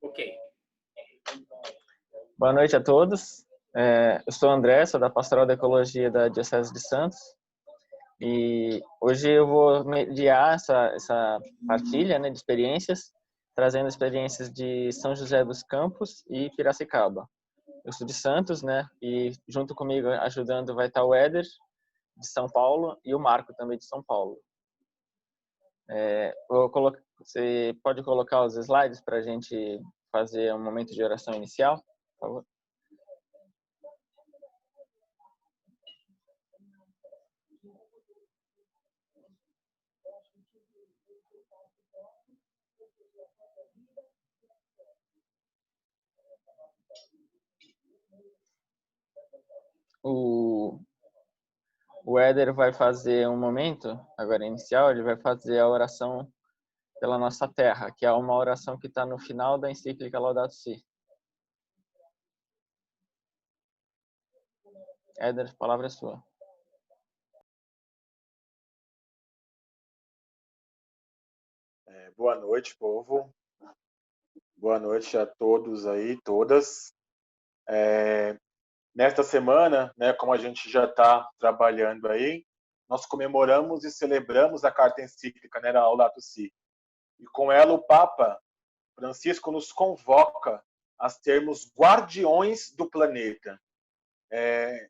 Ok. Boa noite a todos. Eu sou o André, sou da Pastoral da Ecologia da Diocese de Santos. E hoje eu vou mediar essa partilha, né, de experiências, trazendo experiências de São José dos Campos e Piracicaba. Eu sou de Santos, né, e junto comigo ajudando vai estar o Éder, de São Paulo, e o Marco, também de São Paulo. Você pode colocar os slides para a gente fazer um momento de oração inicial, por favor? O Éder vai fazer um momento, agora inicial, ele vai fazer a oração pela nossa terra, que é uma oração que está no final da encíclica Laudato Si. Éder, a palavra é sua. Boa noite, povo. Boa noite a todos aí, todas. Nesta semana, né, como a gente já está trabalhando aí, nós comemoramos e celebramos a carta encíclica, né, da Laudato Si. E com ela o Papa Francisco nos convoca a sermos guardiões do planeta,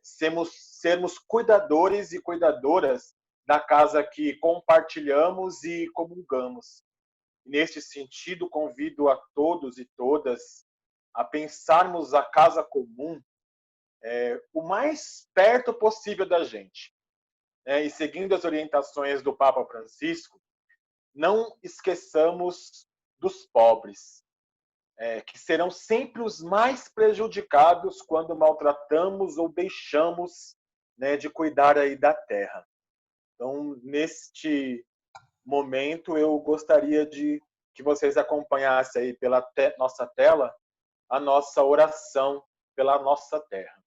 sermos cuidadores e cuidadoras da casa que compartilhamos e comungamos. Neste sentido, convido a todos e todas a pensarmos a casa comum o mais perto possível da gente. E seguindo as orientações do Papa Francisco, não esqueçamos dos pobres, que serão sempre os mais prejudicados quando maltratamos ou deixamos, né, de cuidar aí da terra. Então, neste momento, eu gostaria de que vocês acompanhassem aí pela nossa tela a nossa oração pela nossa terra.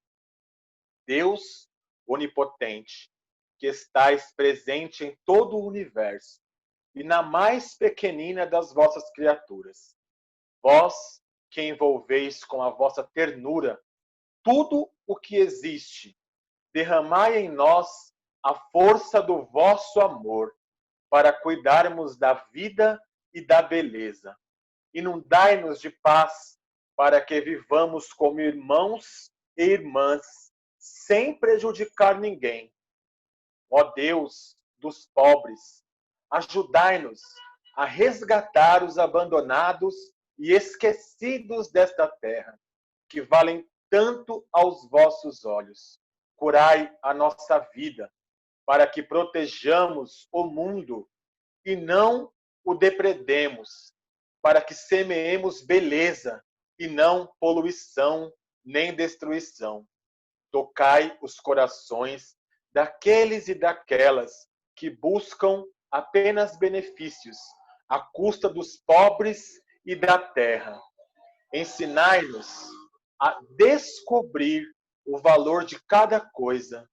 Deus onipotente, que estais presente em todo o universo e na mais pequenina das vossas criaturas. Vós que envolveis com a vossa ternura tudo o que existe, derramai em nós a força do vosso amor para cuidarmos da vida e da beleza. Inundai-nos de paz para que vivamos como irmãos e irmãs, sem prejudicar ninguém. Ó Deus dos pobres, ajudai-nos a resgatar os abandonados e esquecidos desta terra, que valem tanto aos vossos olhos. Curai a nossa vida, para que protejamos o mundo e não o depredemos, para que semeemos beleza e não poluição nem destruição. Tocai os corações daqueles e daquelas que buscam apenas benefícios, à custa dos pobres e da terra. Ensinai-nos a descobrir o valor de cada coisa,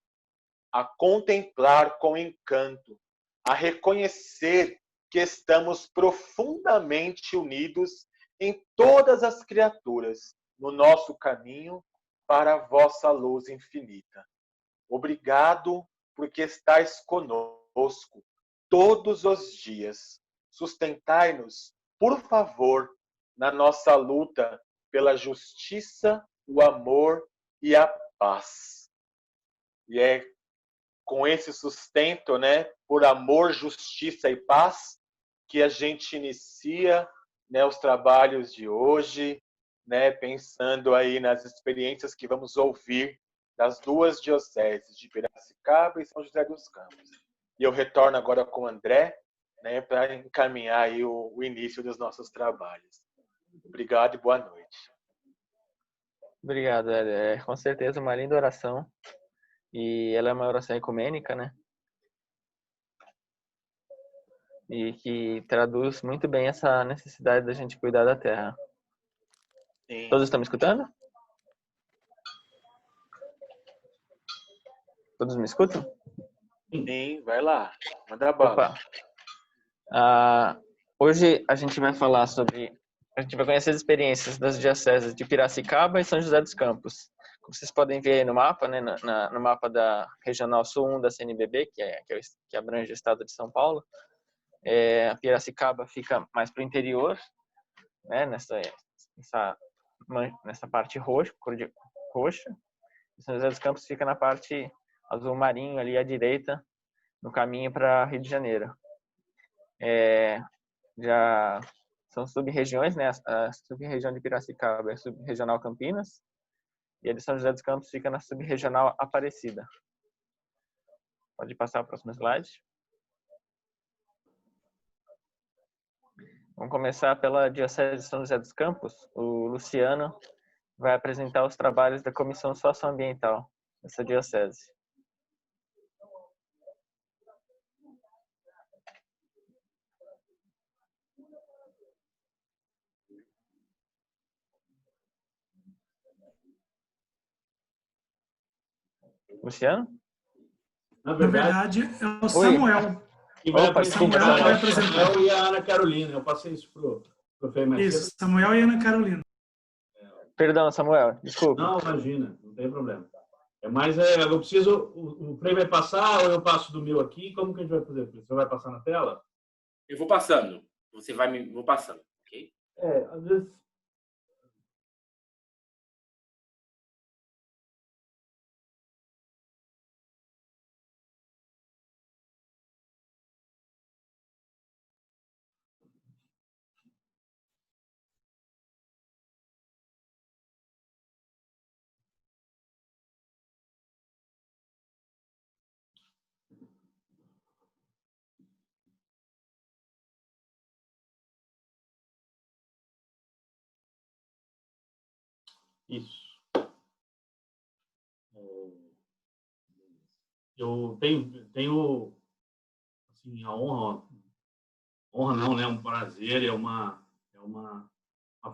a contemplar com encanto, a reconhecer que estamos profundamente unidos em todas as criaturas no nosso caminho para a vossa luz infinita. Obrigado porque estais conosco todos os dias. Sustentai-nos, por favor, na nossa luta pela justiça, o amor e a paz. E é com esse sustento, né, por amor, justiça e paz, que a gente inicia, né, os trabalhos de hoje, né, pensando aí nas experiências que vamos ouvir das duas dioceses de Piracicaba e São José dos Campos. E eu retorno agora com o André, né, para encaminhar aí o início dos nossos trabalhos. Obrigado e boa noite. Obrigado, Éder. Com certeza uma linda oração. E ela é uma oração ecumênica, né? E que traduz muito bem essa necessidade da gente cuidar da terra. Sim. Todos estão me escutando? Todos me escutam? Sim, vai lá. Manda bala. Opa. Hoje a gente vai falar sobre a gente vai conhecer as experiências das dioceses de Piracicaba e São José dos Campos. Como vocês podem ver aí no mapa, né, no mapa da Regional Sul 1 da CNBB, que abrange o estado de São Paulo, a Piracicaba fica mais para o interior, né, nessa parte roxa, cor de roxa. E São José dos Campos fica na parte azul marinho, ali à direita, no caminho para Rio de Janeiro. Já são sub-regiões, né? A sub-região de Piracicaba é a sub-regional Campinas, e a de São José dos Campos fica na sub-regional Aparecida. Pode passar a próxima slide. Vamos começar pela Diocese de São José dos Campos. O Luciano vai apresentar os trabalhos da Comissão Socioambiental dessa diocese. Luciano? Na verdade, é o Samuel. Que vai Opa, Samuel vai apresentar. Samuel e a Ana Carolina. Eu passei isso pro Fê mais Isso, cedo. Samuel e Ana Carolina. Perdão, Samuel, desculpa. Não, imagina, não tem problema. Eu preciso, o Frei vai passar ou eu passo do meu aqui? Como que a gente vai fazer? Você vai passar na tela? Eu vou passando. Vou passando, ok? Às vezes... Isso. Eu tenho assim, a honra não, né? Um prazer, é uma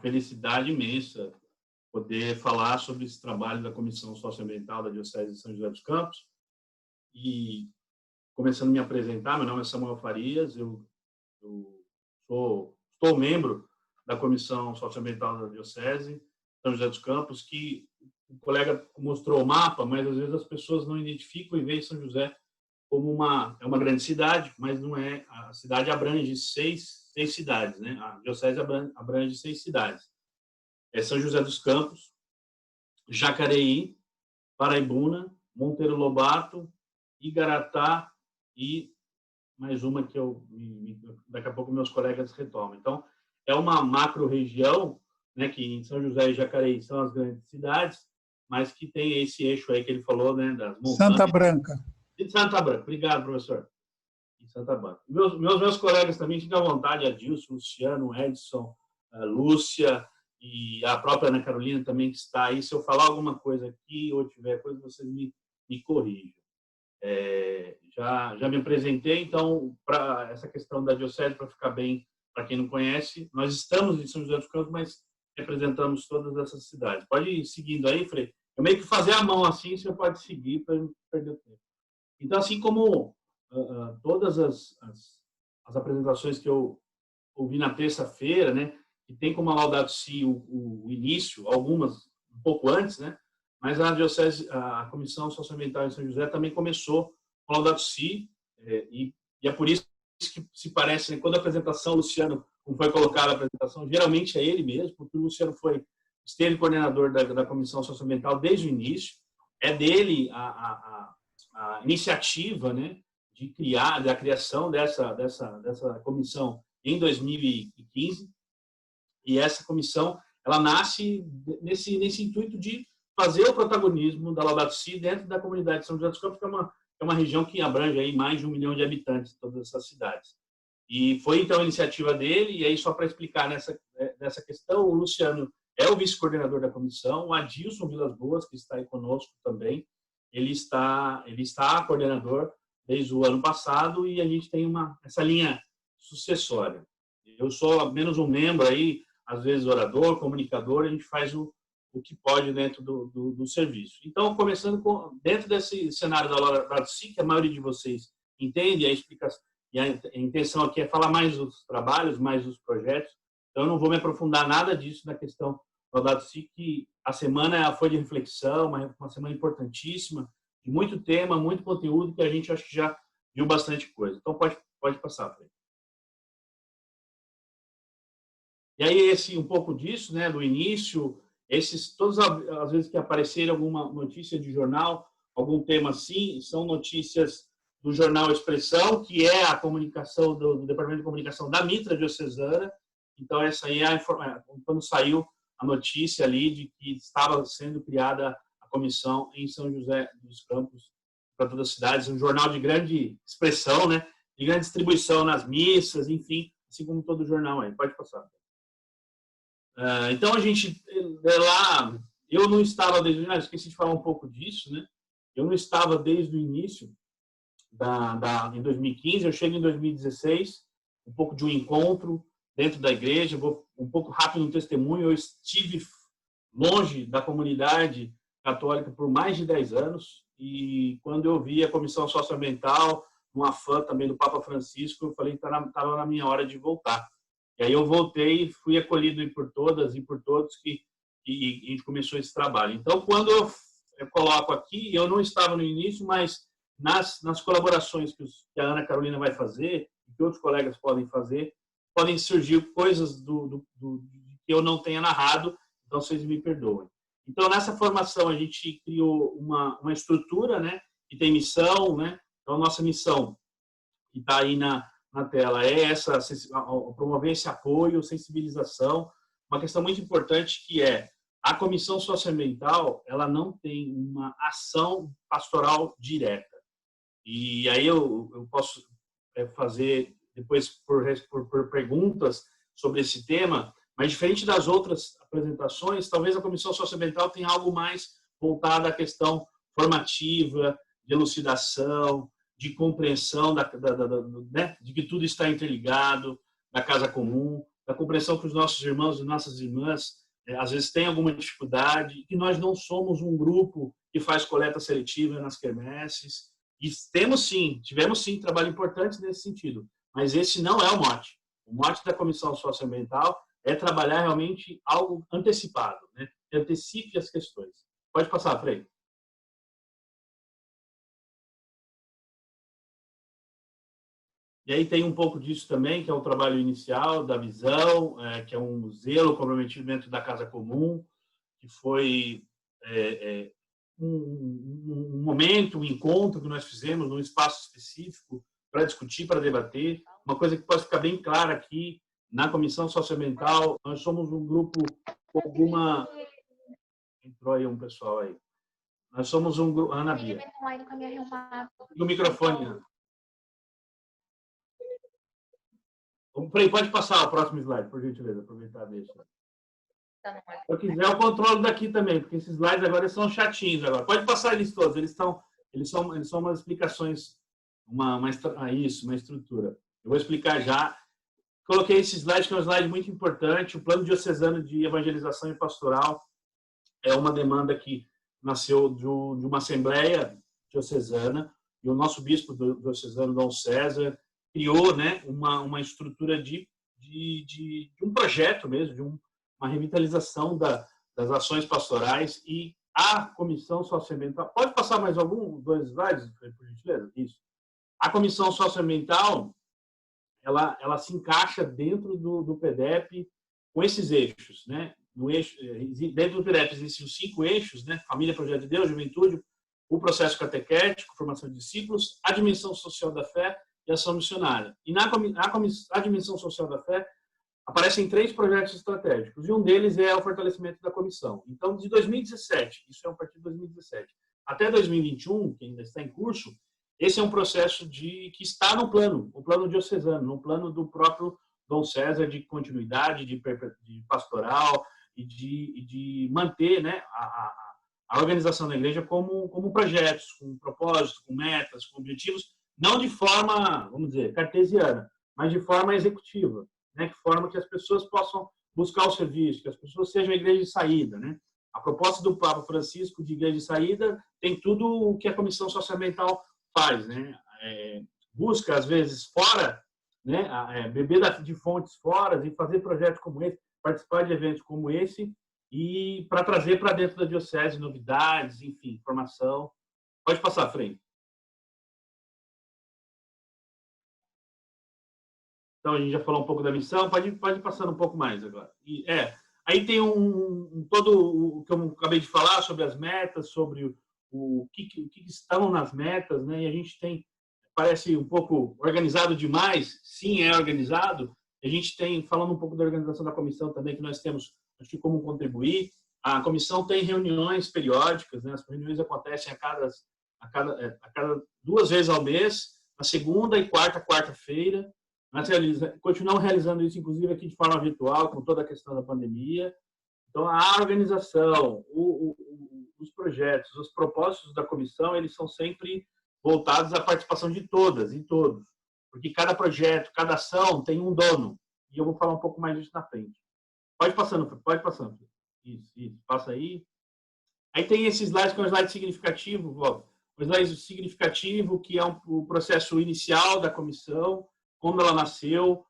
felicidade imensa poder falar sobre esse trabalho da Comissão Socioambiental da Diocese de São José dos Campos. E, começando a me apresentar, meu nome é Samuel Farias, eu sou membro da Comissão Socioambiental da Diocese de São José dos Campos, que o colega mostrou o mapa, mas às vezes as pessoas não identificam e veem São José como uma grande cidade, mas não é. A cidade abrange seis cidades, né? A diocese abrange 6 cidades. É São José dos Campos, Jacareí, Paraibuna, Monteiro Lobato, Igaratá e mais uma que daqui a pouco meus colegas retomam. Então, é uma macro-região, né, que em São José e Jacareí são as grandes cidades, mas que tem esse eixo aí que ele falou, né, das montanhas. Santa Branca. De Santa Branca. Obrigado, professor. Em Santa Branca. Meus colegas também ficam à vontade, Adilson, Luciano, Edson, Lúcia e a própria Ana Carolina também que está aí. Se eu falar alguma coisa aqui ou tiver coisa, vocês me corrijam. Já me apresentei, então, para essa questão da diocese, para ficar bem, para quem não conhece, nós estamos em São José dos Campos, mas representamos todas essas cidades. Pode ir seguindo aí, Frei. Eu meio que fazer a mão assim, você pode seguir para não perder o tempo. Então, assim como todas as apresentações que eu ouvi na terça-feira, né, que tem como Laudato Si o início, algumas um pouco antes, né, mas a diocese, a Comissão Socioambiental em São José também começou com Laudato Si, e é por isso que se parece, né, quando a apresentação, o Luciano, como foi colocada a apresentação, geralmente é ele mesmo, porque o Luciano esteve coordenador da Comissão Socioambiental desde o início, é dele a iniciativa, né, da criação dessa comissão em 2015, e essa comissão ela nasce nesse intuito de fazer o protagonismo da Laudato Si dentro da comunidade de São José dos Campos, que é uma região que abrange aí mais de 1 milhão de habitantes, todas essas cidades. E foi, então, a iniciativa dele, e aí, só para explicar nessa questão, o Luciano é o vice-coordenador da comissão, o Adilson Vilas Boas, que está aí conosco também, ele está coordenador desde o ano passado, e a gente tem essa linha sucessória. Eu sou apenas um membro aí, às vezes orador, comunicador, a gente faz o que pode dentro do serviço. Então, começando dentro desse cenário da Laudato Si, que a maioria de vocês entende, a intenção aqui é falar mais dos trabalhos, mais dos projetos Então, eu não vou me aprofundar nada disso na questão do Laudato Si, que a semana foi de reflexão, uma semana importantíssima, de muito tema, muito conteúdo, que a gente acho que já viu bastante coisa. Então, pode passar, Frei. E aí, um pouco disso, né, do início, todas as vezes que aparecer alguma notícia de jornal, algum tema assim, são notícias do jornal Expressão, que é a comunicação do Departamento de Comunicação da Mitra Diocesana. Então, essa aí é quando saiu a notícia ali de que estava sendo criada a comissão em São José dos Campos para todas as cidades, um jornal de grande expressão, né, de grande distribuição nas missas, enfim, assim como todo jornal aí. Pode passar. Então, a gente, lá, eu não estava desde o início, esqueci de falar um pouco disso, né? Eu não estava desde o início, em 2015, eu chego em 2016, um pouco de um encontro dentro da igreja, vou um pouco rápido no testemunho, eu estive longe da comunidade católica por mais de 10 anos, e quando eu vi a Comissão Socioambiental, um afã também do Papa Francisco, eu falei que estava na minha hora de voltar. E aí eu voltei e fui acolhido por todas e por todos e a gente começou esse trabalho. Então, quando eu coloco aqui, eu não estava no início, mas nas colaborações que a Ana Carolina vai fazer, e que outros colegas podem fazer, podem surgir coisas que eu não tenha narrado, então vocês me perdoem. Então, nessa formação, a gente criou uma estrutura, né, que tem missão, né? Então, a nossa missão, que está aí na tela, é promover esse apoio, sensibilização. Uma questão muito importante que é a Comissão Socioambiental, ela não tem uma ação pastoral direta. E aí eu posso fazer depois por perguntas sobre esse tema, mas diferente das outras apresentações, talvez a Comissão Socioambiental tenha algo mais voltado à questão formativa, de elucidação, de compreensão né, de que tudo está interligado, da casa comum, da compreensão que os nossos irmãos e nossas irmãs às vezes têm alguma dificuldade, que nós não somos um grupo que faz coleta seletiva nas quermesses. E tivemos sim trabalho importante nesse sentido, mas esse não é o mote. O mote da Comissão Socioambiental é trabalhar realmente algo antecipado, né? Que antecipe as questões. Pode passar, Frei. E aí tem um pouco disso também, que é o trabalho inicial da visão, que é um zelo, comprometimento da casa comum, que foi um momento, um encontro que nós fizemos num espaço específico para discutir, para debater. Uma coisa que pode ficar bem clara aqui, na Comissão Socioambiental, nós somos um grupo com alguma... Entrou aí um pessoal aí. Nós somos um grupo... Ana Bia. O microfone, Ana. Frei, pode passar o próximo slide, por gentileza, aproveitar a deixa. Se eu quiser, eu controlo daqui também, porque esses slides agora são chatinhos. Agora. Pode passar eles todos, eles são umas explicações, uma estrutura. Eu vou explicar já. Coloquei esse slide, que é um slide muito importante. O Plano Diocesano de Evangelização e Pastoral é uma demanda que nasceu de uma assembleia diocesana, e o nosso bispo diocesano, Dom César, criou, né, uma estrutura de um projeto mesmo, de uma revitalização das ações pastorais, e a Comissão Socioambiental... Pode passar mais dois slides, por gentileza? Isso. A Comissão Socioambiental, ela se encaixa dentro do PDEP com esses eixos, né? Dentro do PDEP existem os 5 eixos, né? Família, Projeto de Deus, Juventude, o processo catequético, formação de discípulos, a dimensão social da fé e ação missionária. E a dimensão social da fé aparecem 3 projetos estratégicos, e um deles é o fortalecimento da comissão. Então, de 2017, isso é a partir de 2017, até 2021, que ainda está em curso, esse é um processo que está no o plano diocesano, no plano do próprio Dom César, de continuidade, de pastoral e de manter, né, a organização da igreja como projetos, com propósitos, com metas, com objetivos, não de forma, vamos dizer, cartesiana, mas de forma executiva, né, de forma que as pessoas possam buscar o serviço, que as pessoas sejam a igreja de saída, né? A proposta do Papa Francisco de igreja de saída tem tudo o que a Comissão Socioambiental faz, né? Busca, às vezes, fora né, beber de fontes fora e fazer projetos como esse, participar de eventos como esse, e para trazer para dentro da diocese novidades, enfim, informação. Pode passar, Frei. Então, a gente já falou um pouco da missão, pode ir passando um pouco mais agora. Aí tem todo o que eu acabei de falar sobre as metas, sobre o que estão nas metas, né? E a gente parece um pouco organizado demais, sim, é organizado. A gente falando um pouco da organização da comissão também, que nós temos, acho que como contribuir. A comissão tem reuniões periódicas, né? As reuniões acontecem a cada 2 vezes ao mês, na segunda e quarta-feira. Nós continuamos realizando isso, inclusive, aqui de forma virtual, com toda a questão da pandemia. Então, a organização, os projetos, os propósitos da comissão, eles são sempre voltados à participação de todas e todos. Porque cada projeto, cada ação tem um dono. E eu vou falar um pouco mais disso na frente. Pode passando. Isso, passa aí. Aí tem esse slide, que é um slide significativo, um slide significativo, que é o processo inicial da comissão, como ela nasceu,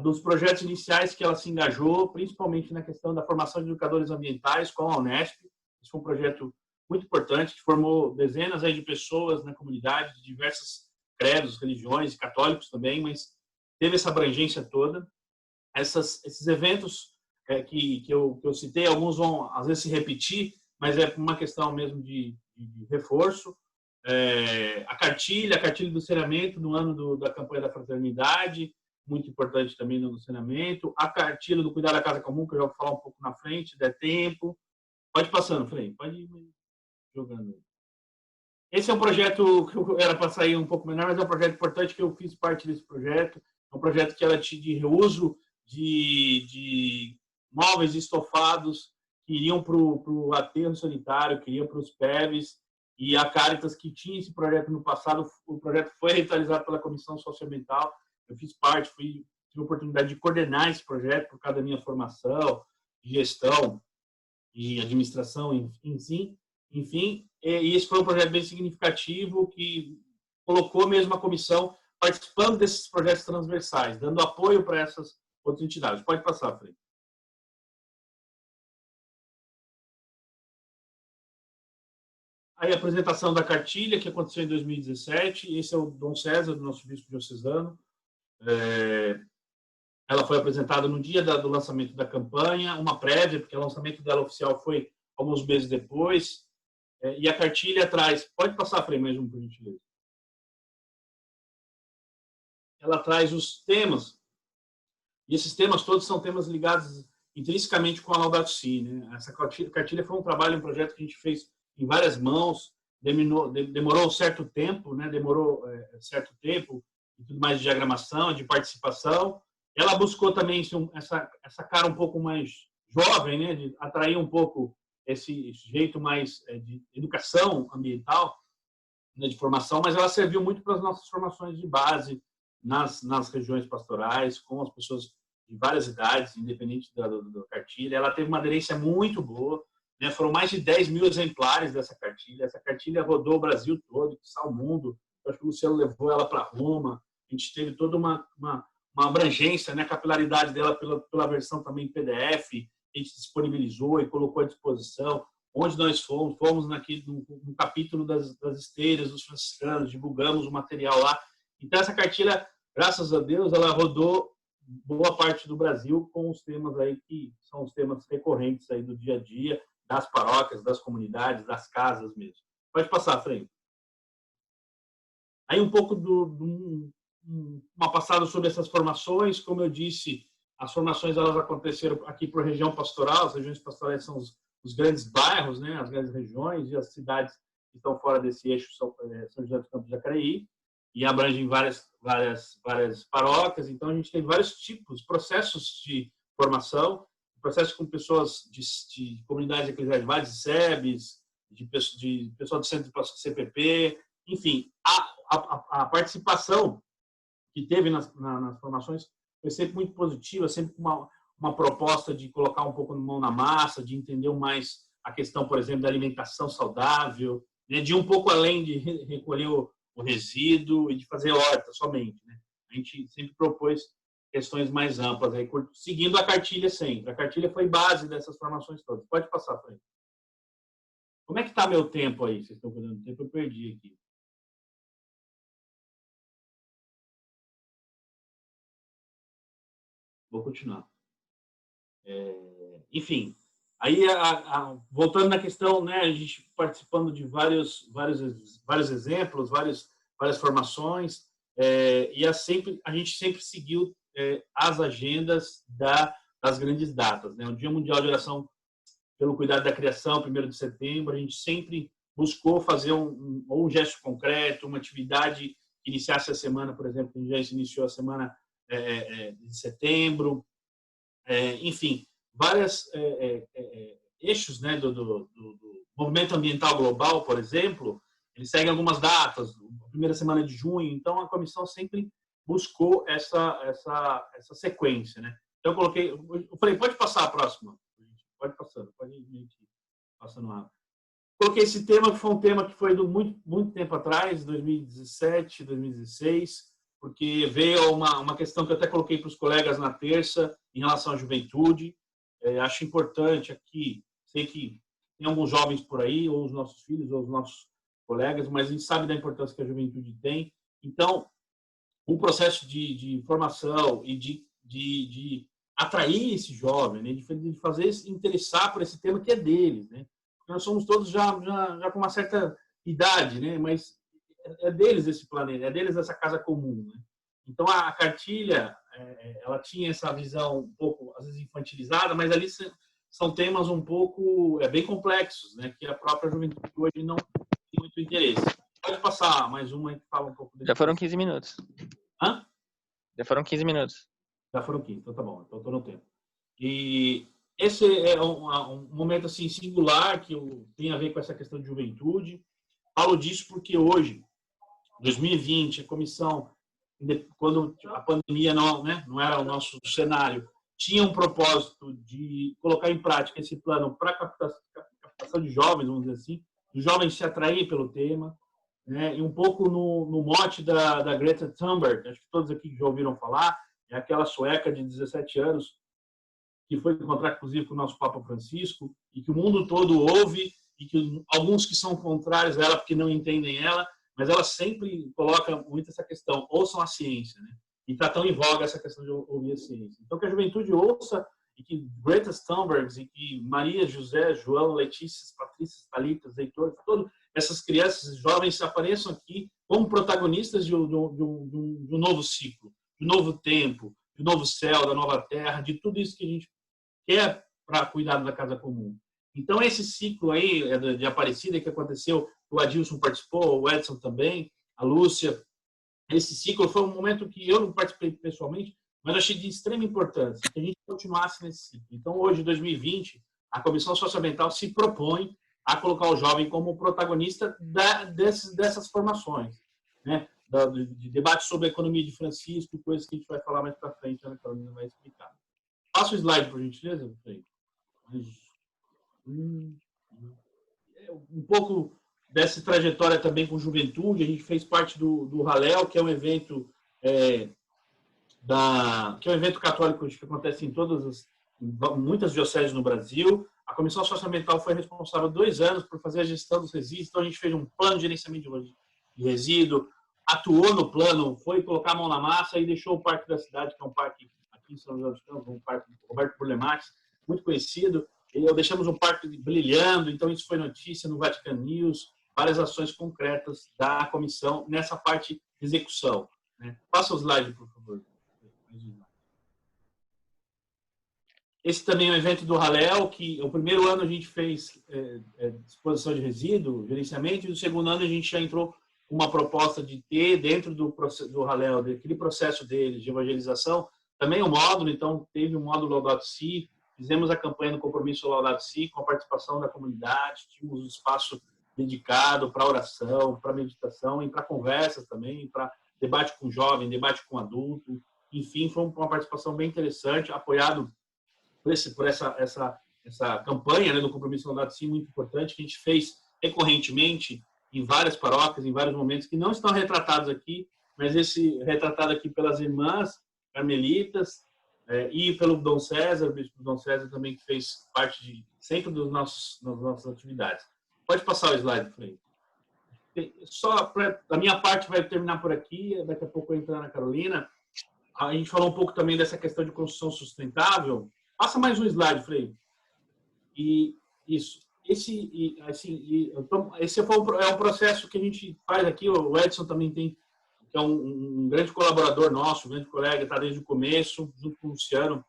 dos projetos iniciais que ela se engajou, principalmente na questão da formação de educadores ambientais com a Unesp. Esse foi um projeto muito importante, que formou dezenas aí de pessoas na comunidade, de diversos credos, religiões, católicos também, mas teve essa abrangência toda. Esses eventos que eu citei, alguns vão, às vezes, se repetir, mas é uma questão mesmo de reforço. A cartilha do saneamento no ano da campanha da fraternidade, muito importante também no saneamento. A cartilha do cuidar da casa comum, que eu já vou falar um pouco na frente, se der tempo. Pode ir passando, Frei, pode ir jogando. Esse é um projeto que era para sair um pouco menor, mas é um projeto importante, que eu fiz parte desse projeto. É um projeto que era de reuso de móveis estofados que iriam para o aterro sanitário, que iriam para os PEVs, e a Caritas, que tinha esse projeto no passado, o projeto foi revitalizado pela Comissão Socioambiental. Eu fiz parte, tive a oportunidade de coordenar esse projeto por causa da minha formação, de gestão e administração, enfim. E esse foi um projeto bem significativo, que colocou mesmo a comissão participando desses projetos transversais, dando apoio para essas outras entidades. Pode passar, Frei. Aí a apresentação da cartilha, que aconteceu em 2017. Esse é o Dom César, do nosso bispo diocesano. Ela foi apresentada no dia do lançamento da campanha, uma prévia, porque o lançamento dela oficial foi alguns meses depois. E a cartilha traz... Pode passar, Frei, mais um, por gentileza. Ela traz os temas, e esses temas todos são temas ligados intrinsecamente com a Laudato Si, né? Essa cartilha foi um trabalho, um projeto que a gente fez em várias mãos, demorou um certo tempo, né? Certo tempo, e tudo mais de diagramação, de participação. Ela buscou também essa cara um pouco mais jovem, né? De atrair um pouco esse jeito mais de educação ambiental, né? De formação, mas ela serviu muito para as nossas formações de base nas regiões pastorais, com as pessoas de várias idades, independente da cartilha. Ela teve uma aderência muito boa, né? Foram mais de 10 mil exemplares dessa cartilha. Essa cartilha rodou o Brasil todo, o mundo. Eu acho que o Luciano levou ela para Roma. A gente teve toda uma abrangência, né? A capilaridade dela pela versão também em PDF. A gente disponibilizou e colocou à disposição. Onde nós fomos no capítulo das esteiras dos franciscanos, divulgamos o material lá. Então, essa cartilha, graças a Deus, ela rodou boa parte do Brasil com os temas aí que são os temas recorrentes aí do dia a dia, das paróquias, das comunidades, das casas mesmo. Pode passar, Frei. Aí um pouco uma passada sobre essas formações. Como eu disse, as formações elas aconteceram aqui por região pastoral. As regiões pastorais são os grandes bairros, né, as grandes regiões, e as cidades que estão fora desse eixo são São José dos Campos e Jacareí, e abrangem várias paróquias. Então, a gente tem vários tipos, processos de formação, processos com pessoas de comunidades eclesiais de SEBs, de pessoal do centro de CPP, enfim. A participação que teve nas formações foi sempre muito positiva, sempre uma proposta de colocar um pouco de mão na massa, de entender mais a questão, por exemplo, da alimentação saudável, né, de um pouco além de recolher o resíduo e de fazer horta somente, né? A gente sempre propôs questões mais amplas, aí, seguindo a cartilha sempre. A cartilha foi base dessas formações todas. Pode passar, Fred. Como é que está meu tempo aí? Vocês estão cuidando do tempo? Eu perdi aqui. Vou continuar. Enfim, aí voltando na questão, né, a gente participando de vários exemplos, várias formações, e a gente sempre seguiu as agendas das grandes datas, né? O Dia Mundial de Oração pelo Cuidado da Criação, 1º de setembro, a gente sempre buscou fazer um gesto concreto, uma atividade que iniciasse a semana, por exemplo, a gente já iniciou a semana de setembro, enfim, vários eixos, né, do movimento ambiental global, por exemplo, eles seguem algumas datas, a primeira semana de junho, então a comissão sempre buscou essa sequência, né? Então eu falei, pode passar a próxima, pode ir passando lá. Coloquei esse tema, que foi um tema que foi do muito tempo atrás, 2017, 2016, porque veio uma questão que eu até coloquei para os colegas na terça, em relação à juventude. Acho importante aqui, sei que tem alguns jovens por aí, ou os nossos filhos, ou os nossos colegas, mas a gente sabe da importância que a juventude tem. Então, um processo de formação e de atrair esse jovem, né, de fazer se interessar por esse tema que é deles, né? Nós somos todos já com uma certa idade, né? Mas é deles esse planeta, é deles essa casa comum, né? Então a cartilha, ela tinha essa visão um pouco às vezes infantilizada, mas ali são temas um pouco bem complexos, né? Que a própria juventude hoje não tem muito interesse. Pode passar mais uma que fala um pouco desse. Já foram 15 minutos. Hã? Já foram 15 minutos. Já foram 15, então tá bom, então estou no tempo. E esse é um momento assim singular que tem a ver com essa questão de juventude. Falo disso porque hoje, 2020, a comissão, quando a pandemia não era o nosso cenário, tinha um propósito de colocar em prática esse plano para captação de jovens, vamos dizer assim, os jovens se atraírem pelo tema, né? E um pouco no mote da Greta Thunberg, acho que todos aqui já ouviram falar, é aquela sueca de 17 anos, que foi encontrar, inclusive, com o nosso Papa Francisco, e que o mundo todo ouve, e que alguns que são contrários a ela, porque não entendem ela, mas ela sempre coloca muito essa questão, ouçam a ciência, né? E está tão em voga essa questão de ouvir a ciência. Então, que a juventude ouça, e que Greta Thunberg, e que Maria, José, João, Letícia, Patrícia, Thalita, Heitor, todas essas crianças jovens apareçam aqui como protagonistas de um novo ciclo, de um novo tempo, de um novo céu, da nova terra, de tudo isso que a gente quer para cuidar da casa comum. Então, esse ciclo aí de Aparecida que aconteceu, o Adilson participou, o Edson também, a Lúcia, esse ciclo foi um momento que eu não participei pessoalmente, mas eu achei de extrema importância que a gente continuasse nesse ciclo. Então, hoje, em 2020, a Comissão Socioambiental se propõe a colocar o jovem como protagonista dessas formações, né? De debate sobre a economia de Francisco, coisas que a gente vai falar mais para frente, né? Que a Carolina vai explicar. Passa o slide, por gentileza. Um pouco dessa trajetória também com juventude. A gente fez parte do Halel, que é um evento que é um evento católico que acontece em muitas dioceses no Brasil. A Comissão Socioambiental foi responsável 2 anos por fazer a gestão dos resíduos. Então, a gente fez um plano de gerenciamento de resíduo, atuou no plano, foi colocar a mão na massa e deixou o Parque da Cidade, que é um parque aqui em São José dos Campos, um parque Roberto Burle Marx, muito conhecido. Deixamos um parque brilhando, então isso foi notícia no Vatican News, várias ações concretas da comissão nessa parte de execução, né? Passa o slide, por favor. Esse também é um evento do Halel, que o primeiro ano a gente fez disposição de resíduo, gerenciamento, e no segundo ano a gente já entrou com uma proposta de ter dentro do Halel, daquele processo deles de evangelização, também um módulo. Então teve um módulo Laudato Si, fizemos a campanha do compromisso Laudato Si com a participação da comunidade, tínhamos um espaço dedicado para oração, para meditação e para conversas também, para debate com jovem, debate com adulto. Enfim, foi uma participação bem interessante, apoiado por essa campanha, né, do compromisso Laudato Si, muito importante, que a gente fez recorrentemente em várias paróquias, em vários momentos, que não estão retratados aqui, mas esse retratado aqui pelas irmãs carmelitas e pelo Dom César, o bispo Dom César também, que fez parte sempre das nossas atividades. Pode passar o slide, Frei. Só a minha parte vai terminar por aqui, daqui a pouco eu entrar na Carolina. A gente falou um pouco também dessa questão de construção sustentável. Passa mais um slide, Frei. E isso. Esse é um processo que a gente faz aqui. O Edson também tem, que é um grande colaborador nosso, um grande colega, está desde o começo, junto com o Luciano.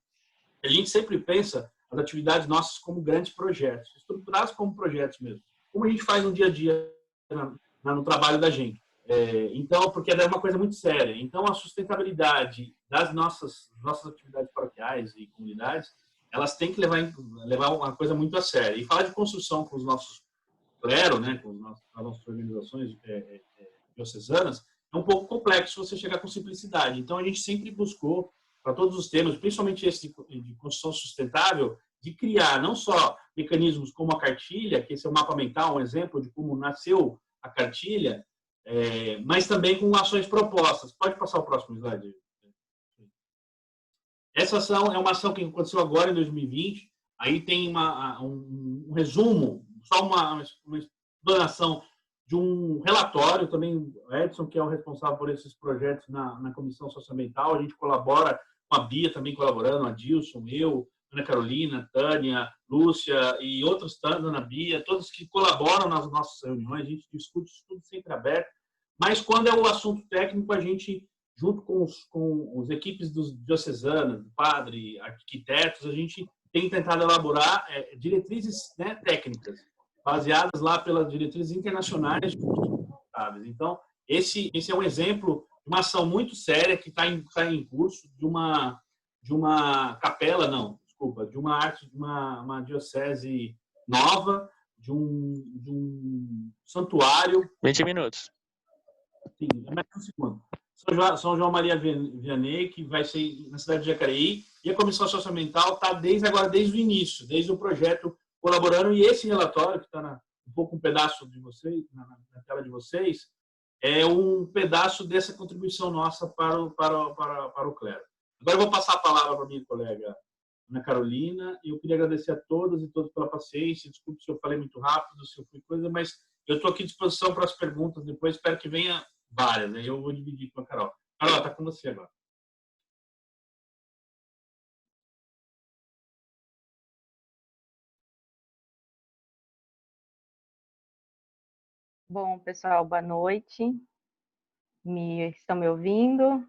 A gente sempre pensa as atividades nossas como grandes projetos, estruturados como projetos mesmo, como a gente faz no dia a dia no trabalho da gente. Então, porque é uma coisa muito séria. Então, a sustentabilidade das nossas atividades paroquiais e comunidades, elas têm que levar uma coisa muito a sério. E falar de construção com os nossos clero, né, com as nossas organizações diocesanas, é um pouco complexo você chegar com simplicidade. Então, a gente sempre buscou, para todos os temas, principalmente esse de construção sustentável, de criar não só mecanismos como a cartilha, que esse é o mapa mental, um exemplo de como nasceu a cartilha, mas também com ações propostas. Pode passar o próximo slide. Essa ação é uma ação que aconteceu agora em 2020. Aí tem um resumo, só uma explanação de um relatório. Também o Edson, que é o responsável por esses projetos na Comissão Socioambiental. A gente colabora com a Bia também colaborando, a Dilson, eu, Ana Carolina, Tânia, Lúcia e outros tantos, Ana Bia, todos que colaboram nas nossas reuniões. A gente discute isso tudo sempre aberto. Mas quando é o assunto técnico, a gente, junto com os equipes dos diocesanos, padre, arquitetos, a gente tem tentado elaborar diretrizes, né, técnicas, baseadas lá pelas diretrizes internacionais de construção sustentáveis. Então, esse é um exemplo de uma ação muito séria que está em curso, de uma capela, de uma diocese nova, de um santuário. 20 minutos. Sim, é mais um segundo. São João Maria Vianney, que vai ser na cidade de Jacareí, e a Comissão Socioambiental está desde o início, desde o projeto, colaborando, e esse relatório, que está um pouco um pedaço de vocês, na tela de vocês, é um pedaço dessa contribuição nossa para o clero. Agora eu vou passar a palavra para a minha colega Ana Carolina, e eu queria agradecer a todas e todos pela paciência. Desculpe se eu falei muito rápido, se eu fui coisa, mas eu estou aqui à disposição para as perguntas depois, espero que venha várias, aí eu vou dividir com a Carol. Carol, está com você agora. Bom, pessoal, boa noite. Estão me ouvindo?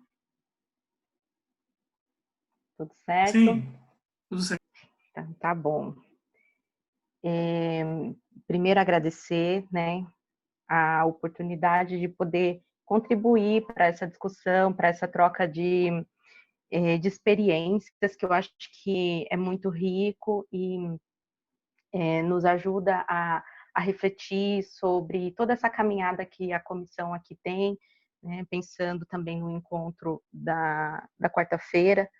Tudo certo? Sim, tudo certo. Tá bom. Primeiro, agradecer, né, a oportunidade de poder contribuir para essa discussão, para essa troca de experiências, que eu acho que é muito rico e nos ajuda a refletir sobre toda essa caminhada que a comissão aqui tem, né, pensando também no encontro da quarta-feira,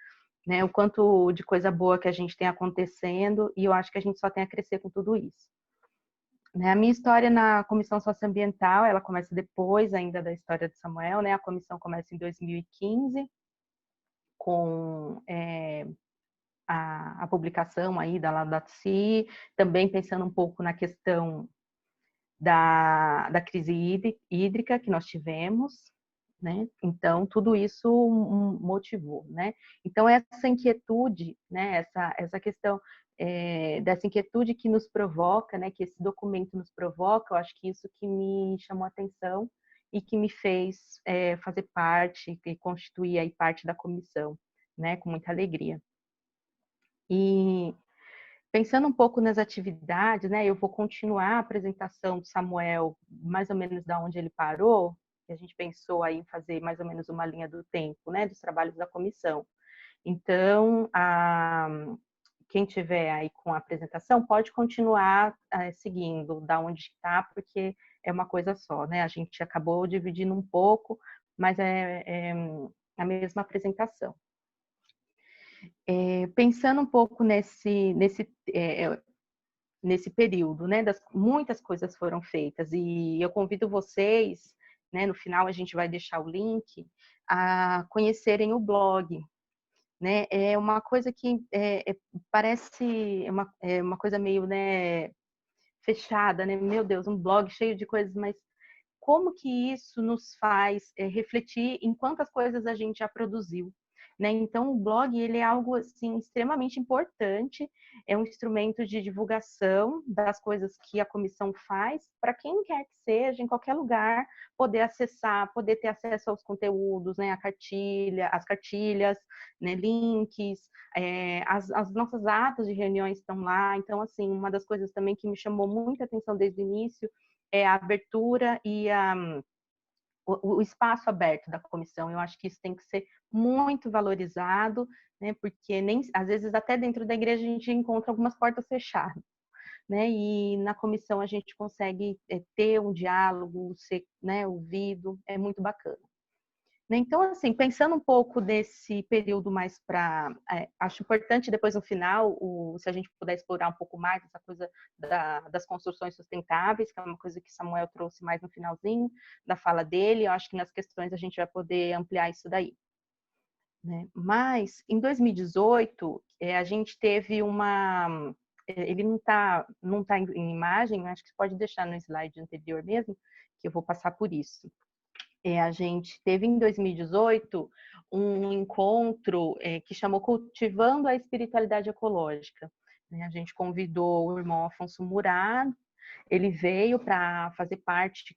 né, o quanto de coisa boa que a gente tem acontecendo, e eu acho que a gente só tem a crescer com tudo isso. A minha história na Comissão Socioambiental, ela começa depois ainda da história de Samuel, né? A comissão começa em 2015, com a publicação aí da Laudato Si, também pensando um pouco na questão da crise hídrica que nós tivemos, né? Então, tudo isso motivou, né? Então, essa inquietude, né? Essa questão dessa inquietude que nos provoca, né? Que esse documento nos provoca, eu acho que isso que me chamou a atenção e que me fez fazer parte e constituir aí parte da comissão, né? Com muita alegria. E pensando um pouco nas atividades, né? Eu vou continuar a apresentação do Samuel mais ou menos da onde ele parou. A gente pensou aí em fazer mais ou menos uma linha do tempo, né, dos trabalhos da comissão. Então, quem tiver aí com a apresentação pode continuar seguindo da onde está, porque é uma coisa só, né? A gente acabou dividindo um pouco, mas é a mesma apresentação. Pensando um pouco nesse período, né? Muitas coisas foram feitas, e eu convido vocês né, no final a gente vai deixar o link, a conhecerem o blog, né? É uma coisa que parece uma coisa meio, né, fechada, né? Meu Deus, um blog cheio de coisas, mas como que isso nos faz refletir em quantas coisas a gente já produziu, né? Então, o blog, ele é algo, assim, extremamente importante, é um instrumento de divulgação das coisas que a comissão faz, para quem quer que seja, em qualquer lugar, poder acessar, poder ter acesso aos conteúdos, né? As cartilhas, né? Links, as nossas atas de reuniões estão lá. Então, assim, uma das coisas também que me chamou muita atenção desde o início é a abertura e o espaço aberto da comissão. Eu acho que isso tem que ser muito valorizado, né? Porque nem, às vezes até dentro da igreja a gente encontra algumas portas fechadas, né? E na comissão a gente consegue ter um diálogo, ser, né, ouvido, é muito bacana. Então, assim, pensando um pouco desse período mais para... acho importante depois no final, se a gente puder explorar um pouco mais essa coisa das construções sustentáveis, que é uma coisa que Samuel trouxe mais no finalzinho da fala dele. Eu acho que nas questões a gente vai poder ampliar isso daí, né? Mas, em 2018, a gente teve uma... Ele não tá em imagem, acho que pode deixar no slide anterior mesmo, que eu vou passar por isso. A gente teve em 2018 um encontro que chamou Cultivando a Espiritualidade Ecológica, né? A gente convidou o irmão Afonso Murado, ele veio para fazer parte,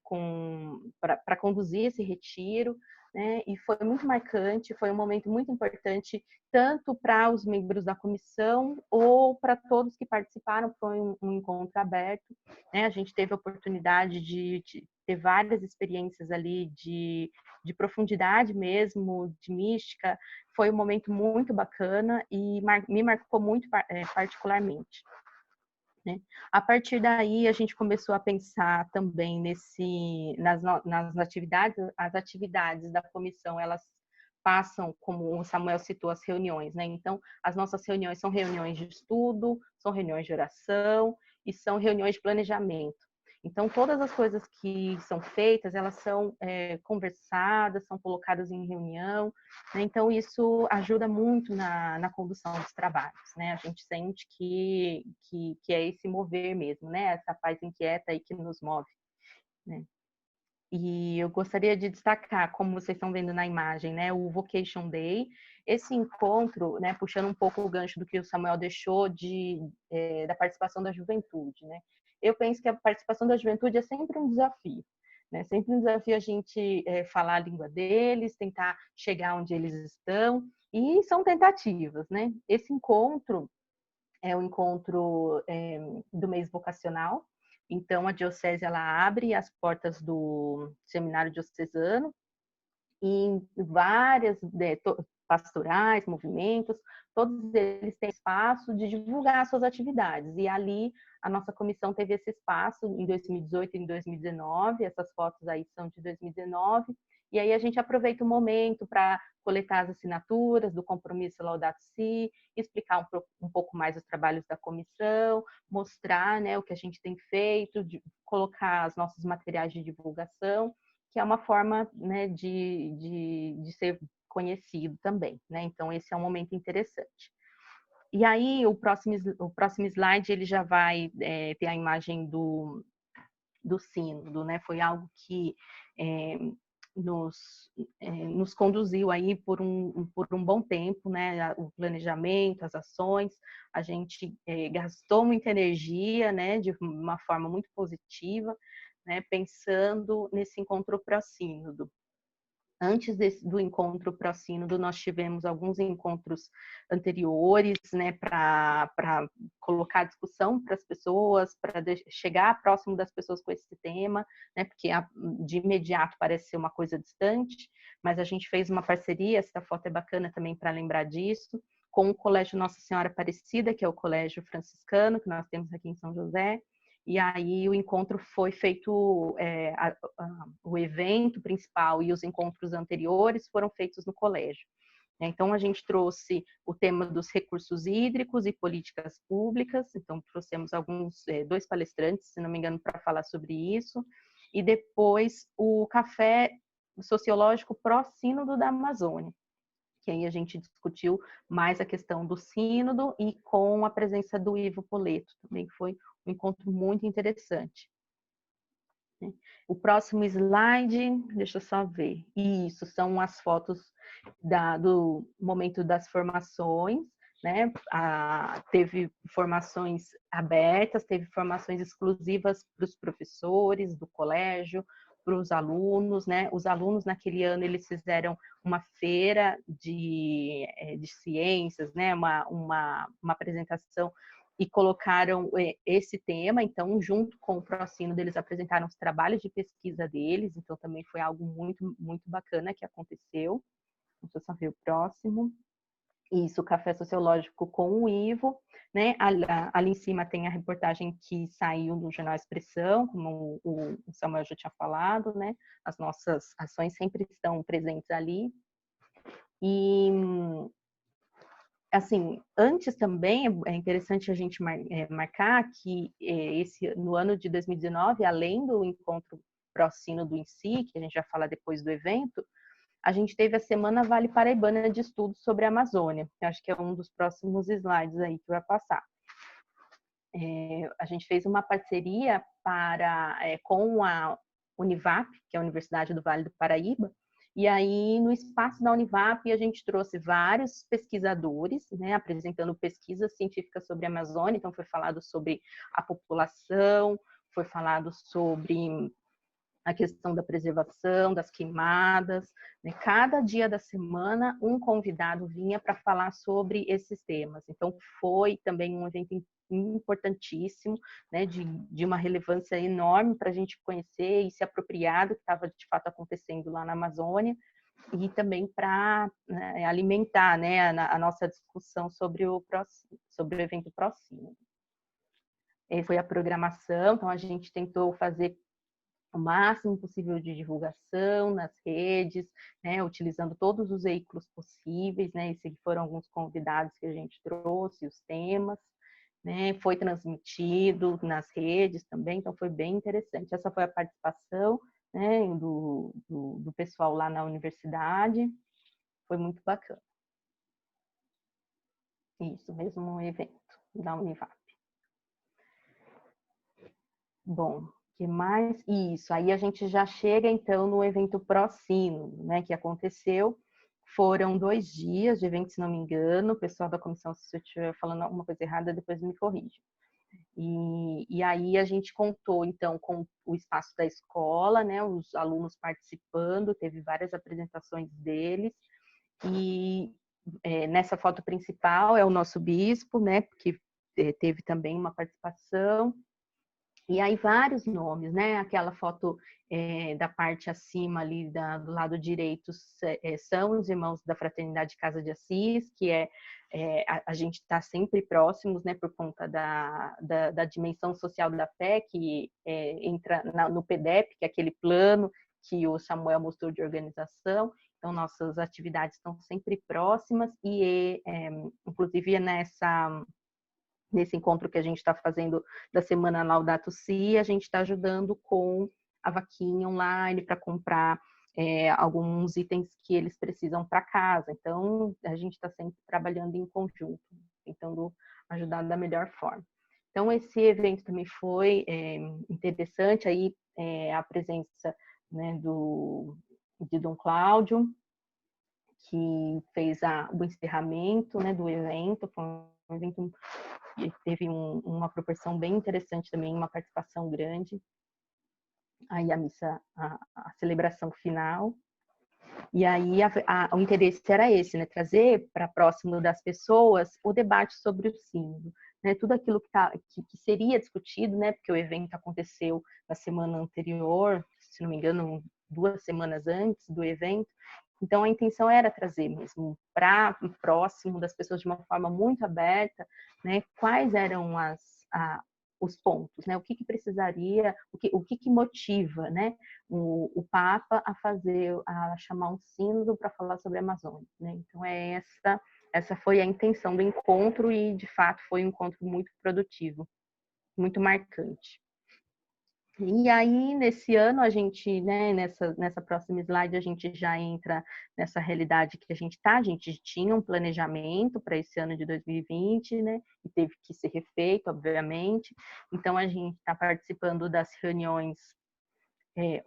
para conduzir esse retiro, né? E foi muito marcante, foi um momento muito importante, tanto para os membros da comissão ou para todos que participaram. Foi um encontro aberto, né? A gente teve a oportunidade de ter várias experiências ali de profundidade mesmo, de mística. Foi um momento muito bacana e me marcou muito particularmente, né? A partir daí, a gente começou a pensar também nas atividades. As atividades da comissão, elas passam, como o Samuel citou, as reuniões, né? Então, as nossas reuniões são reuniões de estudo, são reuniões de oração e são reuniões de planejamento. Então, todas as coisas que são feitas, elas são conversadas, são colocadas em reunião, né? Então, isso ajuda muito na condução dos trabalhos, né? A gente sente que é esse mover mesmo, né? Essa paz inquieta aí que nos move, né? E eu gostaria de destacar, como vocês estão vendo na imagem, né, o Vocation Day. Esse encontro, né, puxando um pouco o gancho do que o Samuel deixou da participação da juventude, né? Eu penso que a participação da juventude é sempre um desafio, né? Sempre um desafio a gente falar a língua deles, tentar chegar onde eles estão, e são tentativas, né? Esse encontro é o encontro do mês vocacional. Então, a diocese, ela abre as portas do seminário diocesano e várias pastorais, movimentos, todos eles têm espaço de divulgar suas atividades. E ali, a nossa comissão teve esse espaço em 2018 e em 2019, essas fotos aí são de 2019, e aí a gente aproveita o momento para coletar as assinaturas do compromisso Laudato Si, explicar um pouco mais os trabalhos da comissão, mostrar, né, o que a gente tem feito, colocar os nossos materiais de divulgação, que é uma forma, né, de ser conhecido também, né? Então, esse é um momento interessante. E aí, o próximo slide, ele já vai ter a imagem do sínodo, né? Foi algo que nos conduziu aí por um bom tempo, né? O planejamento, as ações, a gente gastou muita energia, né? De uma forma muito positiva, né? Pensando nesse encontro pró-sínodo. Antes do encontro pró-sínodo, nós tivemos alguns encontros anteriores, né, para colocar a discussão para as pessoas, para chegar próximo das pessoas com esse tema, né, porque de imediato parece ser uma coisa distante, mas a gente fez uma parceria, essa foto é bacana também para lembrar disso, com o Colégio Nossa Senhora Aparecida, que é o colégio franciscano que nós temos aqui em São José. E aí o encontro foi feito, o evento principal e os encontros anteriores foram feitos no colégio. Então, a gente trouxe o tema dos recursos hídricos e políticas públicas. Então, trouxemos dois palestrantes, se não me engano, para falar sobre isso. e depois o café sociológico pró-sínodo da Amazônia, que aí a gente discutiu mais a questão do sínodo e com a presença do Ivo Poleto também, que foi um encontro muito interessante. O próximo slide, deixa eu só ver. Isso, são as fotos do momento das formações, né? Teve formações abertas, teve formações exclusivas para os professores do colégio, para os alunos, né? Os alunos naquele ano eles fizeram uma feira de ciências, né? Uma apresentação e colocaram esse tema, então, junto com o Procino, eles apresentaram os trabalhos de pesquisa deles, então também foi algo muito, muito bacana que aconteceu. Deixa eu só ver o próximo. Isso, o café sociológico com o Ivo, né? Ali em cima tem a reportagem que saiu do Jornal Expressão, como o Samuel já tinha falado, né? As nossas ações sempre estão presentes ali. E assim, antes também é interessante a gente marcar que no ano de 2019, além do encontro pró-sínodo em si, que a gente já fala depois do evento, a gente teve a Semana Vale Paraibana de Estudos sobre a Amazônia. Eu acho que é um dos próximos slides aí que vai passar. A gente fez uma parceria com a Univap, que é a Universidade do Vale do Paraíba, e aí, no espaço da Univap, a gente trouxe vários pesquisadores, né, apresentando pesquisas científicas sobre a Amazônia. Então, foi falado sobre a população, foi falado sobre a questão da preservação, das queimadas, né? Cada dia da semana, um convidado vinha para falar sobre esses temas. Então, foi também um evento importantíssimo, né, de uma relevância enorme para a gente conhecer e se apropriar do que estava de fato acontecendo lá na Amazônia, e também para alimentar, né, a nossa discussão sobre o evento próximo. Foi a programação, então a gente tentou fazer o máximo possível de divulgação nas redes, né, utilizando todos os veículos possíveis, né, esses foram alguns convidados que a gente trouxe, os temas, né, foi transmitido nas redes também, então foi bem interessante. Essa foi a participação, né, do pessoal lá na universidade, foi muito bacana. Isso mesmo, um evento da Univap. Bom, que mais? Isso, aí a gente já chega então no evento pró-sínodo, né, que aconteceu. Foram 2 dias de evento, se não me engano. O pessoal da comissão, se eu estiver falando alguma coisa errada, depois me corrija. E aí a gente contou então com o espaço da escola, né, os alunos participando, teve várias apresentações deles. E nessa foto principal é o nosso bispo, né, que teve também uma participação. E aí vários nomes, né? Aquela foto da parte acima ali do lado direito são os irmãos da Fraternidade Casa de Assis, que a gente está sempre próximos, né? Por conta da dimensão social da fé, que entra no PDEP, que é aquele plano que o Samuel mostrou de organização. Então, nossas atividades estão sempre próximas e, inclusive, nesse encontro que a gente está fazendo da Semana Laudato Si, a gente está ajudando com a vaquinha online para comprar alguns itens que eles precisam para casa. Então, a gente está sempre trabalhando em conjunto, tentando ajudar da melhor forma. Então, esse evento também foi interessante, aí a presença, né, de Dom Cláudio, que fez o encerramento, né, do evento. Foi um evento que teve uma proporção bem interessante também, uma participação grande. Aí a missa, a celebração final. E aí o interesse era esse, né, trazer para próximo das pessoas o debate sobre o sínodo, né, tudo aquilo que seria discutido, né, porque o evento aconteceu na semana anterior, se não me engano, 2 semanas antes do evento. Então, a intenção era trazer mesmo para próximo das pessoas de uma forma muito aberta, né, quais eram os pontos, né, o que precisaria, o que motiva, né, o Papa a chamar um sínodo para falar sobre a Amazônia, né? Então, essa foi a intenção do encontro e, de fato, foi um encontro muito produtivo, muito marcante. E aí, nesse ano, a gente, né, nessa próxima slide, a gente já entra nessa realidade que a gente está. A gente tinha um planejamento para esse ano de 2020, né, e teve que ser refeito, obviamente. Então, a gente está participando das reuniões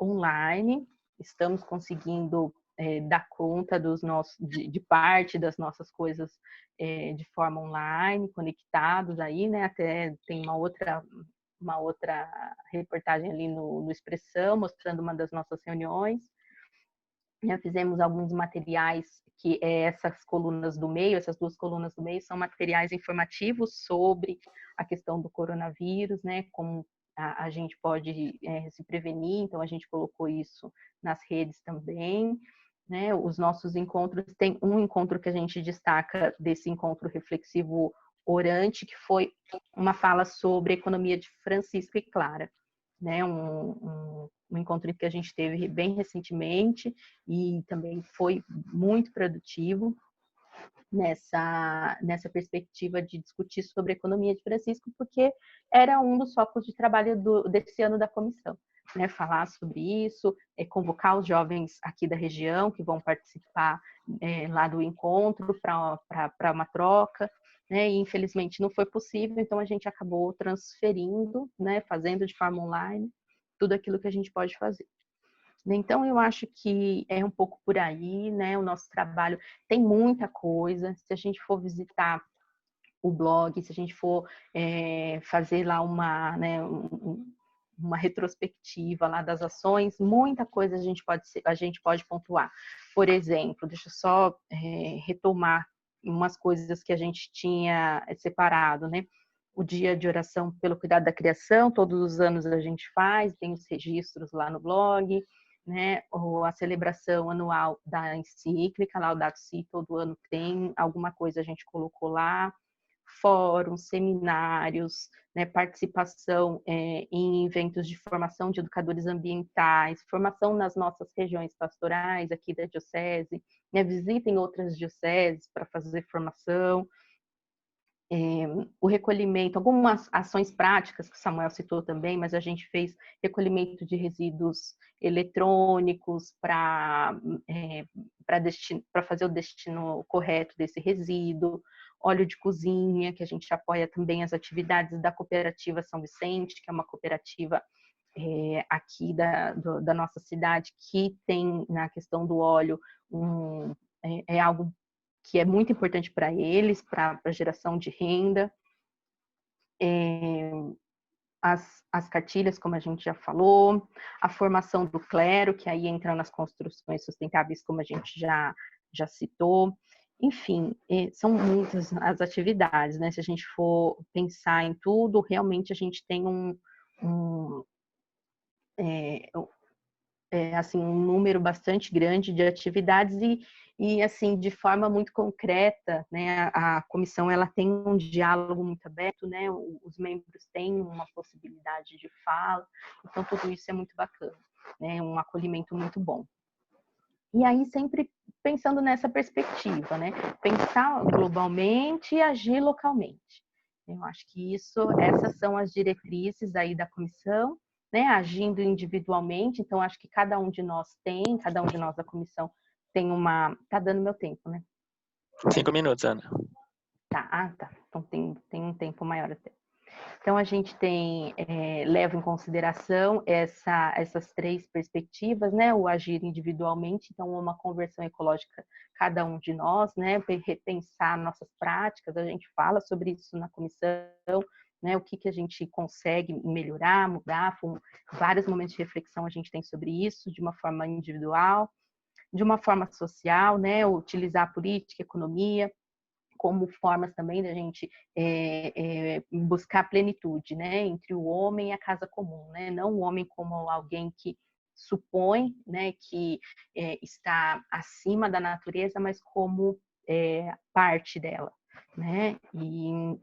online, estamos conseguindo dar conta de parte das nossas coisas de forma online, conectados aí, né, até tem uma outra reportagem ali no Expressão, mostrando uma das nossas reuniões. Já fizemos alguns materiais que essas colunas do meio, essas duas colunas do meio, são materiais informativos sobre a questão do coronavírus, né? Como a gente pode se prevenir, então a gente colocou isso nas redes também. Né? Os nossos encontros, tem um encontro que a gente destaca desse encontro reflexivo orante, que foi uma fala sobre a economia de Francisco e Clara, né? Um encontro que a gente teve bem recentemente e também foi muito produtivo nessa perspectiva de discutir sobre a economia de Francisco, porque era um dos focos de trabalho desse ano da comissão. Né, falar sobre isso, convocar os jovens aqui da região que vão participar lá do encontro para uma troca, né, e infelizmente não foi possível, então a gente acabou transferindo, né, fazendo de forma online, tudo aquilo que a gente pode fazer. Então, eu acho que é um pouco por aí, né? O nosso trabalho tem muita coisa. Se a gente for visitar o blog, se a gente for fazer lá uma retrospectiva lá das ações, muita coisa a gente pode pontuar. Por exemplo, deixa eu só retomar umas coisas que a gente tinha separado, né? O dia de oração pelo cuidado da criação, todos os anos a gente faz, tem os registros lá no blog, né? Ou a celebração anual da encíclica, Laudato Si, todo ano tem alguma coisa a gente colocou lá, fóruns, seminários, né? Participação em eventos de formação de educadores ambientais, formação nas nossas regiões pastorais aqui da diocese, né? Visitem outras dioceses para fazer formação. O recolhimento, algumas ações práticas que o Samuel citou também, mas a gente fez recolhimento de resíduos eletrônicos para fazer o destino correto desse resíduo, óleo de cozinha, que a gente apoia também as atividades da cooperativa São Vicente, que é uma cooperativa aqui da nossa cidade, que tem na questão do óleo algo que é muito importante para eles, para a geração de renda. As cartilhas, como a gente já falou, a formação do clero, que aí entra nas construções sustentáveis, como a gente já citou. Enfim, são muitas as atividades, né? Se a gente for pensar em tudo, realmente a gente tem assim, um número bastante grande de atividades e assim, de forma muito concreta, né, a comissão ela tem um diálogo muito aberto, né, os membros têm uma possibilidade de fala, então tudo isso é muito bacana, né, um acolhimento muito bom. E aí sempre pensando nessa perspectiva, né, pensar globalmente e agir localmente. Eu acho que essas são as diretrizes aí da comissão, né, agindo individualmente, então acho que cada um de nós da comissão tem tá dando meu tempo, né? 5 minutos, Ana. Tá, tá. Então tem um tempo maior até. Então a gente leva em consideração essas três perspectivas, né? O agir individualmente, então uma conversão ecológica cada um de nós, né? Repensar nossas práticas, a gente fala sobre isso na comissão, né? O que a gente consegue melhorar, mudar, vários momentos de reflexão a gente tem sobre isso, de uma forma individual, de uma forma social, né? Utilizar a política, a economia, como formas também da gente buscar plenitude, né, entre o homem e a casa comum, né, não o homem como alguém que supõe, né, que está acima da natureza, mas como parte dela, né, e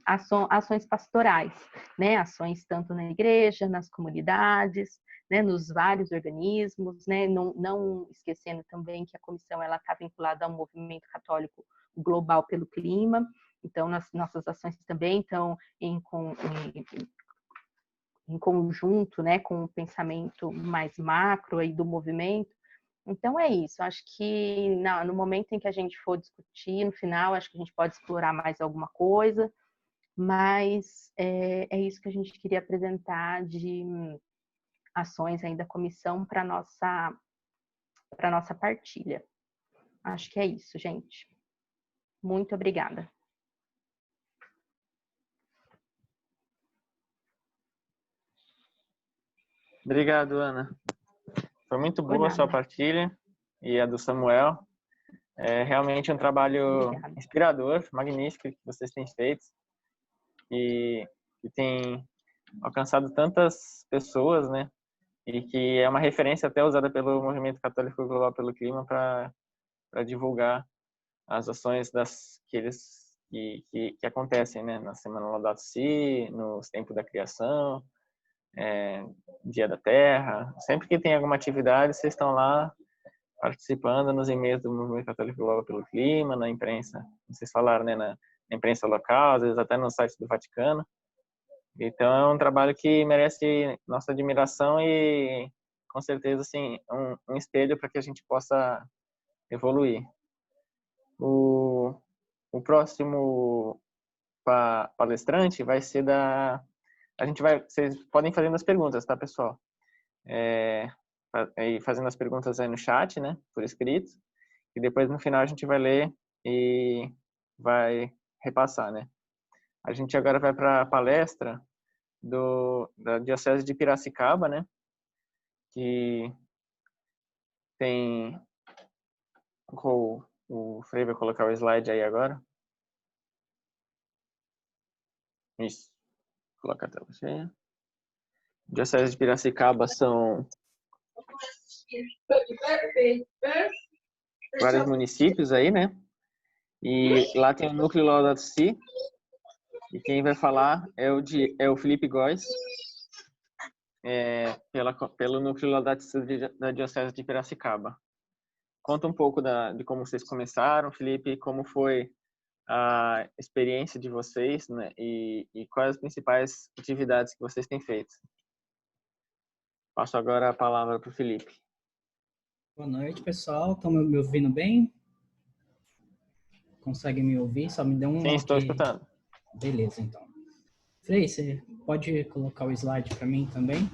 ações pastorais, né, ações tanto na igreja, nas comunidades, né, nos vários organismos, né, não esquecendo também que a comissão ela está vinculada ao movimento católico global pelo clima, então nossas ações também estão em conjunto, né, com o pensamento mais macro aí do movimento. Então é isso, acho que no momento em que a gente for discutir, no final, acho que a gente pode explorar mais alguma coisa, mas é isso que a gente queria apresentar de ações aí da comissão para nossa partilha. Acho que é isso, gente. Muito obrigada. Obrigado, Ana. Foi muito boa a sua partilha e a do Samuel. É realmente um trabalho inspirador, magnífico que vocês têm feito e tem alcançado tantas pessoas, né? E que é uma referência até usada pelo Movimento Católico Global pelo Clima para divulgar as ações que acontecem, né? Na Semana Laudato Si, nos Tempos da Criação, Dia da Terra. Sempre que tem alguma atividade, vocês estão lá participando nos e-mails do Movimento Católico Global pelo Clima, na imprensa, vocês falaram, né? Na imprensa local, às vezes até no site do Vaticano. Então é um trabalho que merece nossa admiração e, com certeza, assim, um espelho para que a gente possa evoluir. O próximo palestrante vai ser vocês podem ir fazendo as perguntas, tá, pessoal? Fazendo as perguntas aí no chat, né, por escrito, e depois no final a gente vai ler e vai repassar, né? A gente agora vai para a palestra da Diocese de Piracicaba, né, que tem o Frei vai colocar o slide aí agora. Isso. Coloca a tela cheia. Diocese de Piracicaba são vários municípios aí, né? E lá tem o núcleo Laudato Si. E quem vai falar é o Felipe Góes, pelo núcleo Laudato Si da Diocese de Piracicaba. Conta um pouco de como vocês começaram, Felipe, como foi a experiência de vocês, né? E quais as principais atividades que vocês têm feito. Passo agora a palavra para o Felipe. Boa noite, pessoal. Estão me ouvindo bem? Conseguem me ouvir? Só me dê um... Sim, estou escutando. Beleza, então. Frei, você pode colocar o slide para mim também?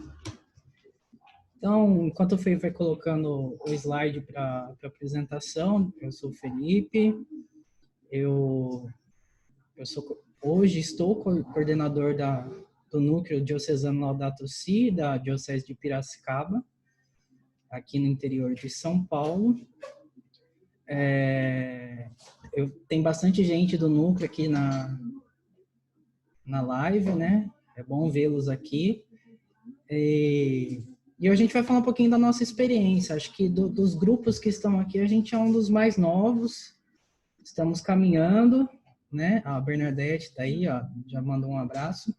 Então, enquanto o Frei vai colocando o slide para a apresentação, eu sou o Felipe, hoje estou coordenador do Núcleo Diocesano Laudato Si, da Diocese de Piracicaba, aqui no interior de São Paulo. Tem bastante gente do núcleo aqui na live, né? É bom vê-los aqui. E a gente vai falar um pouquinho da nossa experiência. Acho que dos grupos que estão aqui, a gente é um dos mais novos. Estamos caminhando, né? A Bernadette está aí, ó, já mandou um abraço.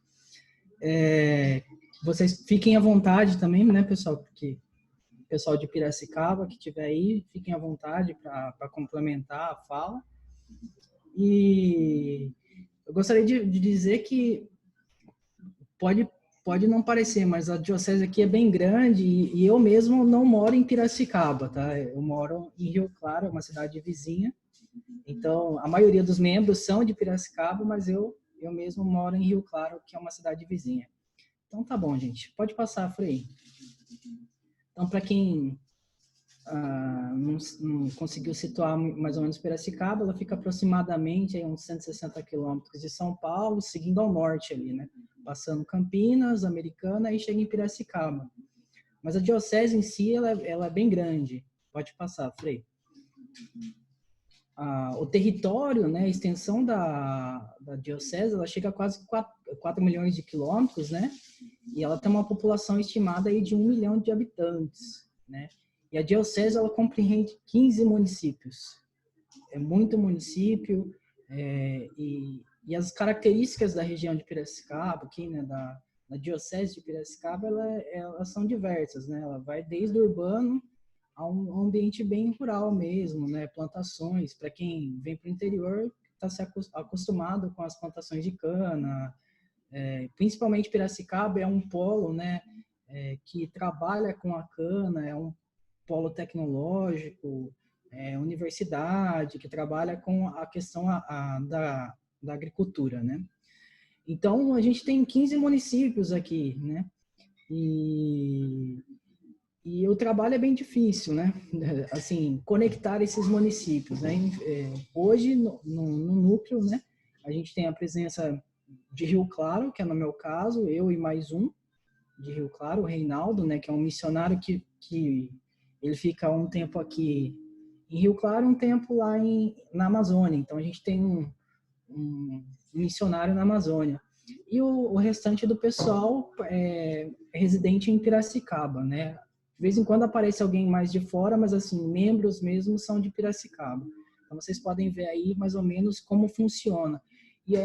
Vocês fiquem à vontade também, né, pessoal? Porque o pessoal de Piracicaba que estiver aí, fiquem à vontade para complementar a fala. E eu gostaria de dizer que pode não parecer, mas a diocese aqui é bem grande e eu mesmo não moro em Piracicaba, tá? Eu moro em Rio Claro, uma cidade vizinha. Então, a maioria dos membros são de Piracicaba, mas eu mesmo moro em Rio Claro, que é uma cidade vizinha. Então, tá bom, gente. Pode passar, Frei. Então, para quem não conseguiu situar mais ou menos Piracicaba, ela fica aproximadamente a uns 160 quilômetros de São Paulo, seguindo ao norte ali, né? Passando Campinas, Americana, e chega em Piracicaba. Mas a diocese em si, ela é bem grande. Pode passar, Frei. O território, né, a extensão da diocese, ela chega a quase 4 milhões de quilômetros, né? E ela tem uma população estimada aí de 1 milhão de habitantes, né? E a diocese, ela compreende 15 municípios. É muito município, e as características da região de Piracicaba, aqui, né, da diocese de Piracicaba, elas são diversas, né? Ela vai desde o urbano a um ambiente bem rural mesmo, né? Plantações, para quem vem para o interior, está se acostumado com as plantações de cana, principalmente Piracicaba é um polo, né, que trabalha com a cana, é um polo tecnológico, universidade, que trabalha com a questão da agricultura, né? Então, a gente tem 15 municípios aqui, né? E o trabalho é bem difícil, né? Assim, conectar esses municípios, né? Hoje, no núcleo, né? A gente tem a presença de Rio Claro, que é no meu caso, eu e mais um de Rio Claro, o Reinaldo, né? Que é um missionário que ele fica um tempo aqui em Rio Claro, um tempo lá na Amazônia. Então, a gente tem um missionário na Amazônia. E o restante do pessoal é residente em Piracicaba, né? De vez em quando aparece alguém mais de fora, mas assim, membros mesmo são de Piracicaba. Então vocês podem ver aí mais ou menos como funciona. E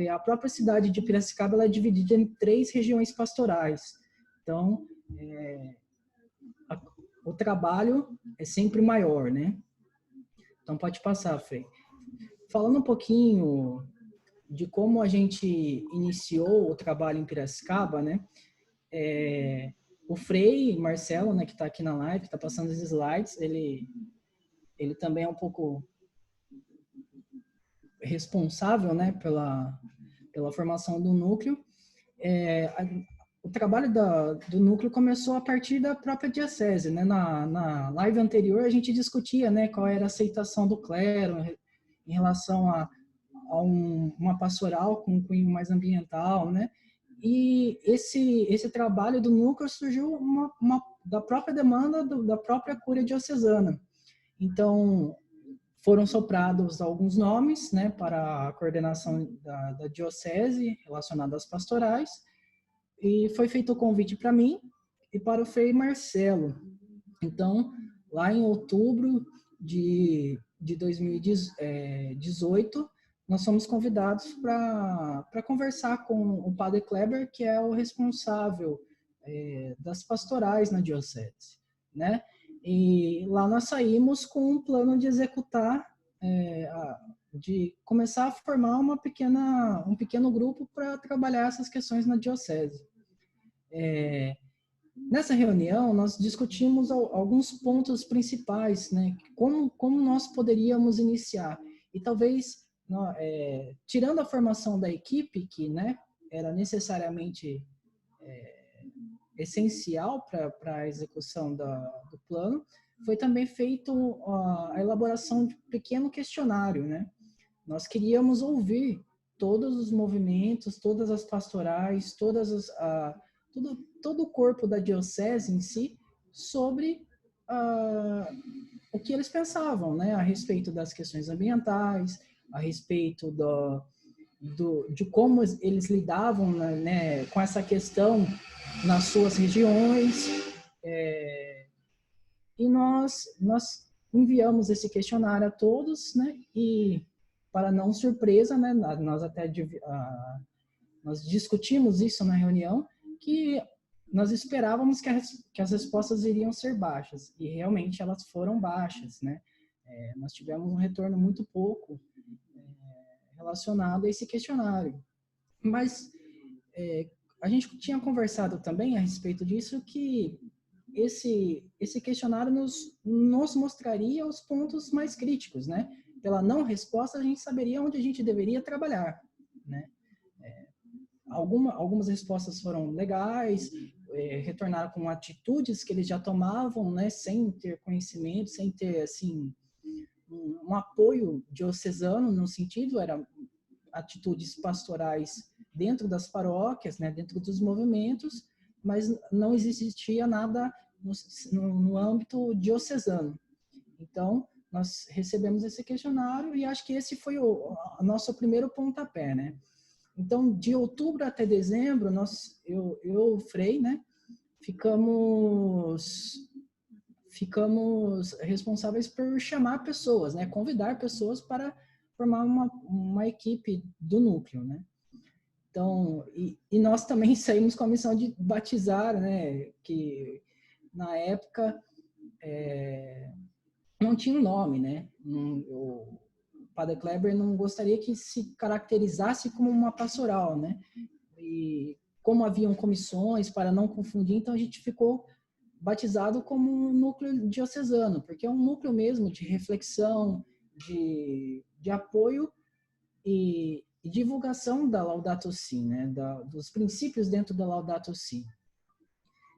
a própria cidade de Piracicaba ela é dividida em 3 regiões pastorais. Então, o trabalho é sempre maior, né? Então pode passar, Frei. Falando um pouquinho de como a gente iniciou o trabalho em Piracicaba, né? O Frei Marcelo, né, que está aqui na live, está passando os slides, ele também é um pouco responsável, né, pela formação do núcleo. O trabalho do núcleo começou a partir da própria diocese, né? Na live anterior a gente discutia, né, qual era a aceitação do clero em relação a uma pastoral com um cunho mais ambiental, né? E esse trabalho do núcleo surgiu da própria demanda da própria Cúria Diocesana. Então, foram soprados alguns nomes, né, para a coordenação da diocese relacionada às pastorais, e foi feito o convite para mim e para o Frei Marcelo. Então, lá em outubro de 2018, nós fomos convidados para conversar com o Padre Kleber, que é o responsável das pastorais na diocese, né? E lá nós saímos com um plano de executar, de começar a formar um pequeno grupo para trabalhar essas questões na diocese. Nessa reunião, nós discutimos alguns pontos principais, né? Como nós poderíamos iniciar. E talvez, tirando a formação da equipe, que, né, era necessariamente essencial para a execução do plano, foi também feito a elaboração de um pequeno questionário, né? Nós queríamos ouvir todos os movimentos, todas as pastorais, todo o corpo da diocese em si sobre o que eles pensavam, né, a respeito das questões ambientais, a respeito de como eles lidavam, né, com essa questão nas suas regiões. E nós enviamos esse questionário a todos, né, e para não surpresa, né, nós discutimos isso na reunião, que nós esperávamos que as respostas iriam ser baixas, e realmente elas foram baixas, né? Nós tivemos um retorno muito pouco relacionado a esse questionário. Mas a gente tinha conversado também a respeito disso, que esse questionário nos mostraria os pontos mais críticos, né? Pela não resposta, a gente saberia onde a gente deveria trabalhar, né? Algumas respostas foram legais, retornaram com atitudes que eles já tomavam, né, sem ter conhecimento, sem ter, assim, um apoio diocesano no sentido, eram atitudes pastorais dentro das paróquias, né, dentro dos movimentos, mas não existia nada no âmbito diocesano. Então, nós recebemos esse questionário e acho que esse foi o nosso primeiro pontapé, né? Então, de outubro até dezembro, eu e o Frei, né, ficamos responsáveis por chamar pessoas, né, convidar pessoas para formar uma equipe do núcleo, né. Então, e nós também saímos com a missão de batizar, né, que na época não tinha um nome, né. O Padre Kleber não gostaria que se caracterizasse como uma pastoral, né. e como haviam comissões, para não confundir, então a gente ficou batizado como um núcleo diocesano, porque é um núcleo mesmo de reflexão, de apoio e divulgação da Laudato Si, né? Dos princípios dentro da Laudato Si.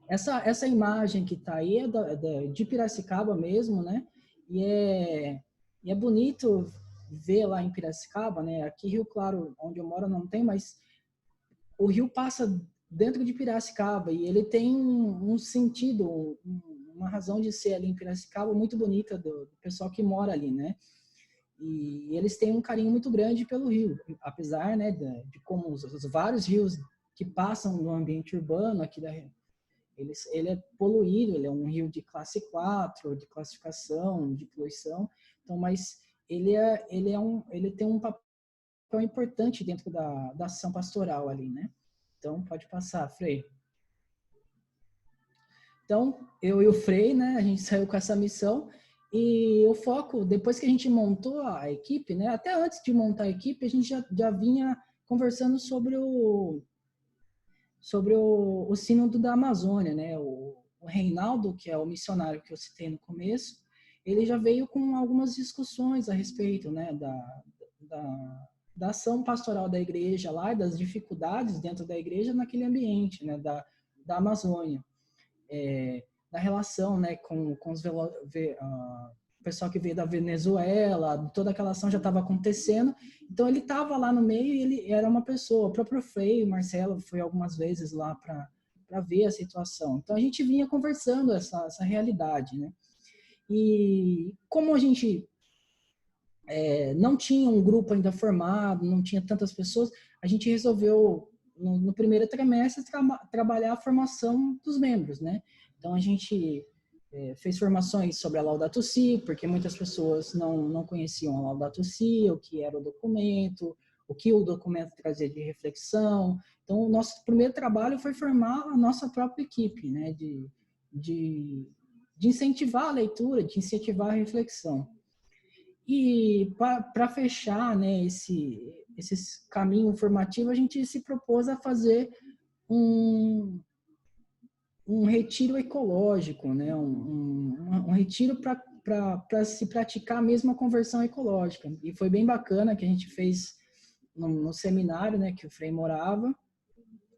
Essa imagem que está aí é de Piracicaba mesmo, né? E é bonito ver lá em Piracicaba, né? Aqui Rio Claro, onde eu moro, não tem, mas o rio passa dentro de Piracicaba e ele tem um sentido, uma razão de ser ali em Piracicaba muito bonita do pessoal que mora ali, né? E eles têm um carinho muito grande pelo rio, apesar, né, de como os vários rios que passam no ambiente urbano aqui ele é poluído, ele é um rio de classe 4, de classificação, de poluição, então, mas ele tem um papel importante dentro da ação pastoral ali, né? Então, pode passar, Frei. Então, eu e o Frei, né, a gente saiu com essa missão e o foco, depois que a gente montou a equipe, né, até antes de montar a equipe, a gente já vinha conversando sobre o Sínodo da Amazônia, né, o Reinaldo, que é o missionário que eu citei no começo, ele já veio com algumas discussões a respeito, né, da ação pastoral da igreja lá, das dificuldades dentro da igreja naquele ambiente, né, da Amazônia, da relação, né, com os o pessoal que veio da Venezuela, toda aquela ação já estava acontecendo, então ele estava lá no meio e ele era uma pessoa, o próprio Frei, Marcelo, foi algumas vezes lá para ver a situação, então a gente vinha conversando essa realidade, né, e como a gente não tinha um grupo ainda formado, não tinha tantas pessoas, a gente resolveu, no primeiro trimestre, trabalhar a formação dos membros, né? Então, a gente fez formações sobre a Laudato Si, porque muitas pessoas não conheciam a Laudato Si, o que era o documento trazia de reflexão. Então, o nosso primeiro trabalho foi formar a nossa própria equipe, né? De incentivar a leitura, de incentivar a reflexão. E para fechar, né, esse caminho formativo, a gente se propôs a fazer um retiro ecológico, né, um retiro para se praticar mesmo a conversão ecológica. E foi bem bacana que a gente fez no seminário, né, que o Frei morava,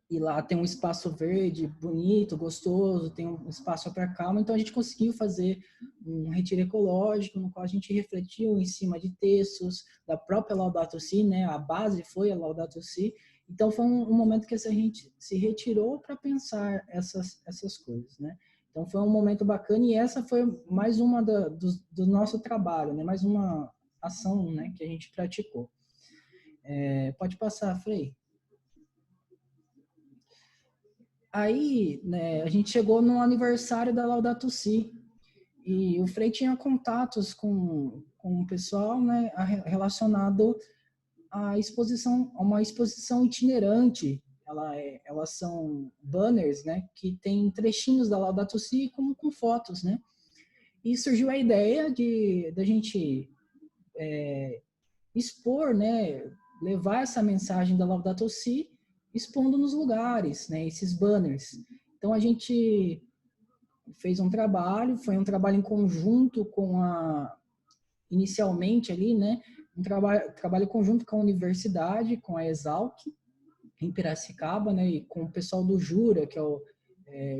e lá tem um espaço verde, bonito, gostoso, tem um espaço para calma, então a gente conseguiu fazer um retiro ecológico, no qual a gente refletiu em cima de textos da própria Laudato Si, né? A base foi a Laudato Si, então foi um momento que a gente se retirou para pensar essas coisas, né? Então foi um momento bacana e essa foi mais uma do nosso trabalho, né? Mais uma ação, né, que a gente praticou. Pode passar, Frei. Aí, né, a gente chegou no aniversário da Laudato Si e o Frei tinha contatos com o pessoal, né, relacionado a uma exposição itinerante. Elas são banners, né, que tem trechinhos da Laudato Si com fotos, né. E surgiu a ideia da gente expor, né, levar essa mensagem da Laudato Si expondo nos lugares, né, esses banners. Então a gente fez um trabalho, foi um trabalho em conjunto inicialmente ali, né, um trabalho conjunto com a universidade, com a Exalc, em Piracicaba, né, e com o pessoal do Jura, que é o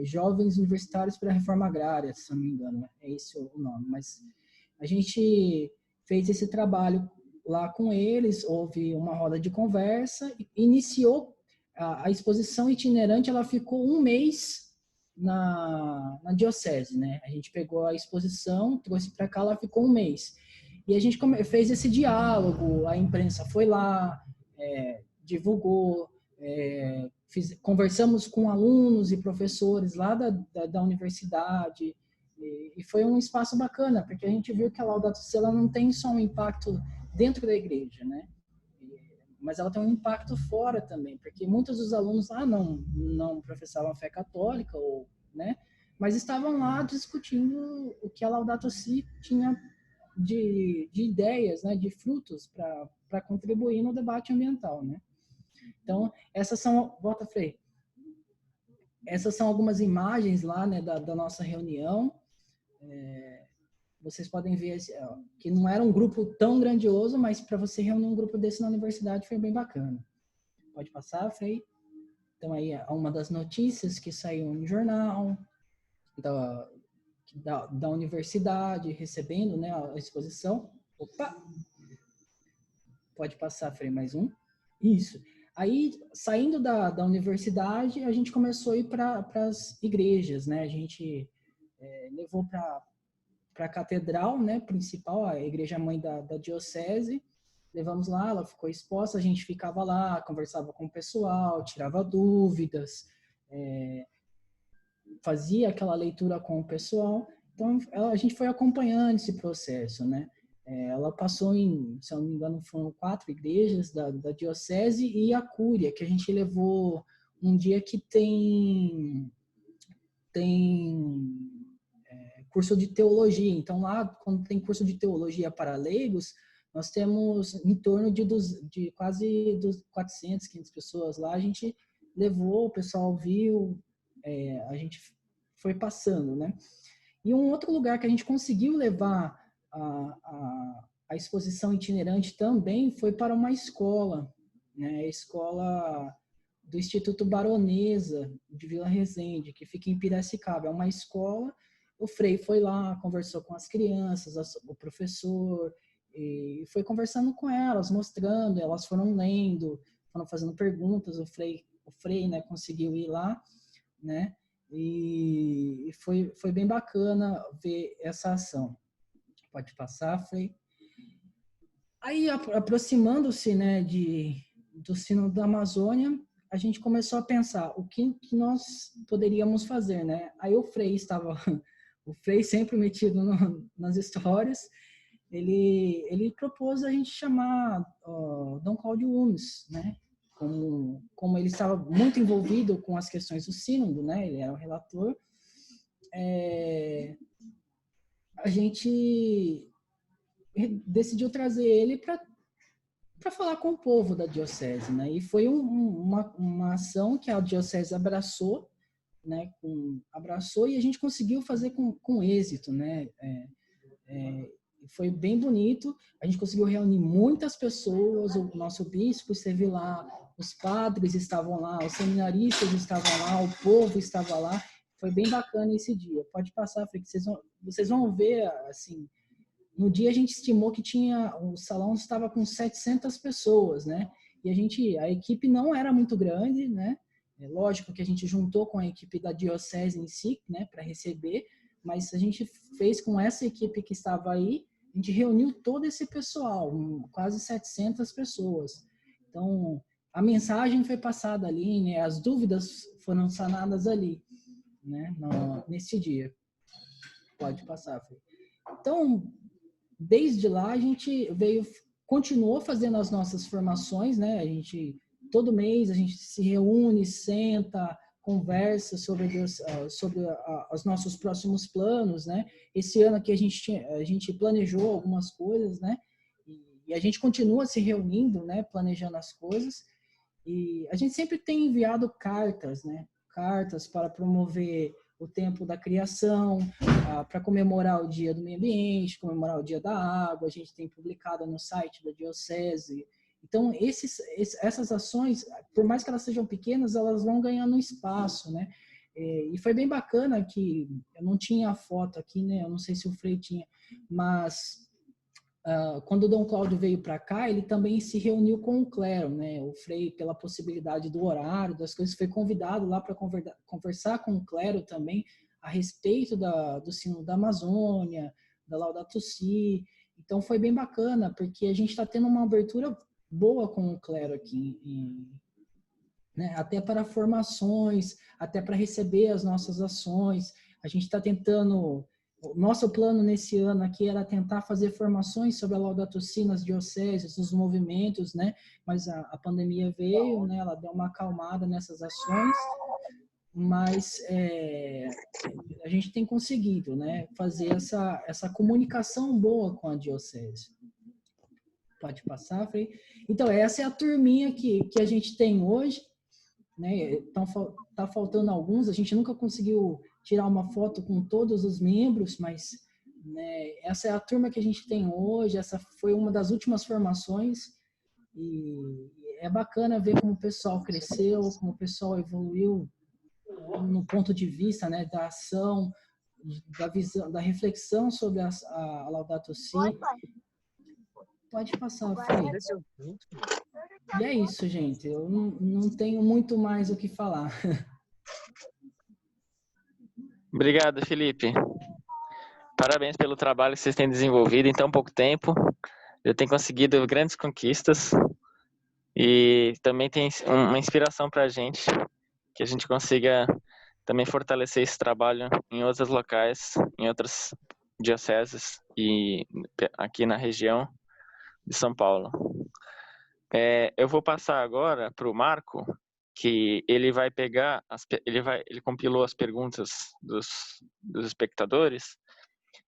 Jovens Universitários para a Reforma Agrária, se não me engano, né, é esse o nome, mas a gente fez esse trabalho lá com eles, houve uma roda de conversa, iniciou a exposição itinerante, ela ficou um mês na diocese, né? A gente pegou a exposição, trouxe para cá, ela ficou um mês. E a gente fez esse diálogo, a imprensa foi lá, divulgou, conversamos com alunos e professores lá da universidade, e foi um espaço bacana, porque a gente viu que a Laudato Si ela não tem só um impacto dentro da igreja, né? Mas ela tem um impacto fora também, porque muitos dos alunos lá não professavam a fé católica, né? Mas estavam lá discutindo o que a Laudato Si tinha de ideias, né? De frutos para contribuir no debate ambiental, né? Então, essas são, volta, Frei, essas são algumas imagens lá, né, da nossa reunião. Vocês podem ver que não era um grupo tão grandioso, mas para você reunir um grupo desse na universidade foi bem bacana. Pode passar, Frei? Então, aí é uma das notícias que saiu no jornal da universidade, recebendo, né, a exposição. Opa! Pode passar, Frei, mais um. Isso. Aí, saindo da universidade, a gente começou a ir para as igrejas, né? A gente levou para a catedral, né, principal, a igreja mãe da diocese. Levamos lá, ela ficou exposta, a gente ficava lá, conversava com o pessoal, tirava dúvidas, fazia aquela leitura com o pessoal. Então, a gente foi acompanhando esse processo, né? Ela passou em, se eu não me engano, foram 4 igrejas da diocese e a Cúria, que a gente levou um dia que tem curso de teologia. Então, lá, quando tem curso de teologia para leigos, nós temos em torno de quase 400, 500 pessoas lá. A gente levou, o pessoal viu, a gente foi passando, né? E um outro lugar que a gente conseguiu levar a exposição itinerante também foi para uma escola, né? A escola do Instituto Baronesa de Vila Resende, que fica em Piracicaba. É uma escola. O Frei foi lá, conversou com as crianças, o professor, e foi conversando com elas, mostrando, elas foram lendo, foram fazendo perguntas. O Frei, né, conseguiu ir lá, né? E foi bem bacana ver essa ação. Pode passar, Frei. Aí, aproximando-se, né, do Sínodo da Amazônia, a gente começou a pensar o que nós poderíamos fazer, né? Aí o Frei sempre metido nas histórias, ele propôs a gente chamar Dom Cláudio Umes, né? Como ele estava muito envolvido com as questões do sínodo, né? Ele era o relator. A gente decidiu trazer ele para falar com o povo da diocese, né? E foi uma ação que a diocese abraçou, né? Abraçou e a gente conseguiu fazer com êxito, né? Foi bem bonito. A gente conseguiu reunir muitas pessoas. O nosso bispo esteve lá, os padres estavam lá, os seminaristas estavam lá, o povo estava lá. Foi bem bacana esse dia. Pode passar, Fê, que vocês vão ver, assim. No dia a gente estimou que o salão estava com 700 pessoas, né? E a equipe não era muito grande, né? É lógico que a gente juntou com a equipe da diocese em si, né, para receber, mas a gente fez com essa equipe que estava aí, a gente reuniu todo esse pessoal, quase 700 pessoas. Então, a mensagem foi passada ali, né? As dúvidas foram sanadas ali, né? Nesse dia. Pode passar, Fê. Então, desde lá a gente continuou fazendo as nossas formações, né? Todo mês a gente se reúne, senta, conversa sobre os nossos próximos planos, né? Esse ano aqui a gente planejou algumas coisas, né? E a gente continua se reunindo, né? Planejando as coisas. E a gente sempre tem enviado cartas, né? Cartas para promover o tempo da criação, para comemorar o Dia do Meio Ambiente, comemorar o Dia da Água. A gente tem publicado no site da Diocese. Então, essas ações, por mais que elas sejam pequenas, elas vão ganhando espaço, né? E foi bem bacana que eu não tinha a foto aqui, né? Eu não sei se o Frei tinha, mas quando o Dom Cláudio veio para cá, ele também se reuniu com o clero, né? O Frei, pela possibilidade do horário, das coisas, foi convidado lá para conversar com o clero também a respeito do Sínodo da Amazônia, da Laudato Si. Então foi bem bacana, porque a gente está tendo uma abertura boa com o clero aqui, né? Até para formações, até para receber as nossas ações. A gente está tentando. O nosso plano nesse ano aqui era tentar fazer formações sobre a Laudato Si nas dioceses, nos movimentos, né? Mas a pandemia veio, né? Ela deu uma acalmada nessas ações, mas a gente tem conseguido, né? Fazer essa comunicação boa com a diocese. Pode passar, Frei. Então, essa é a turminha que a gente tem hoje, né? Então, tá faltando alguns, a gente nunca conseguiu tirar uma foto com todos os membros, mas, né, essa é a turma que a gente tem hoje, essa foi uma das últimas formações, e é bacana ver como o pessoal cresceu, como o pessoal evoluiu no ponto de vista, né, da ação, da visão, da reflexão sobre a Laudato Si. Pode passar, Frei. E é isso, gente. Eu não tenho muito mais o que falar. Obrigado, Felipe. Parabéns pelo trabalho que vocês têm desenvolvido em tão pouco tempo. Já tem conseguido grandes conquistas e também tem uma inspiração para a gente, que a gente consiga também fortalecer esse trabalho em outros locais, em outras dioceses e aqui na região de São Paulo. Eu vou passar agora para o Marco, que ele vai pegar, ele compilou as perguntas dos espectadores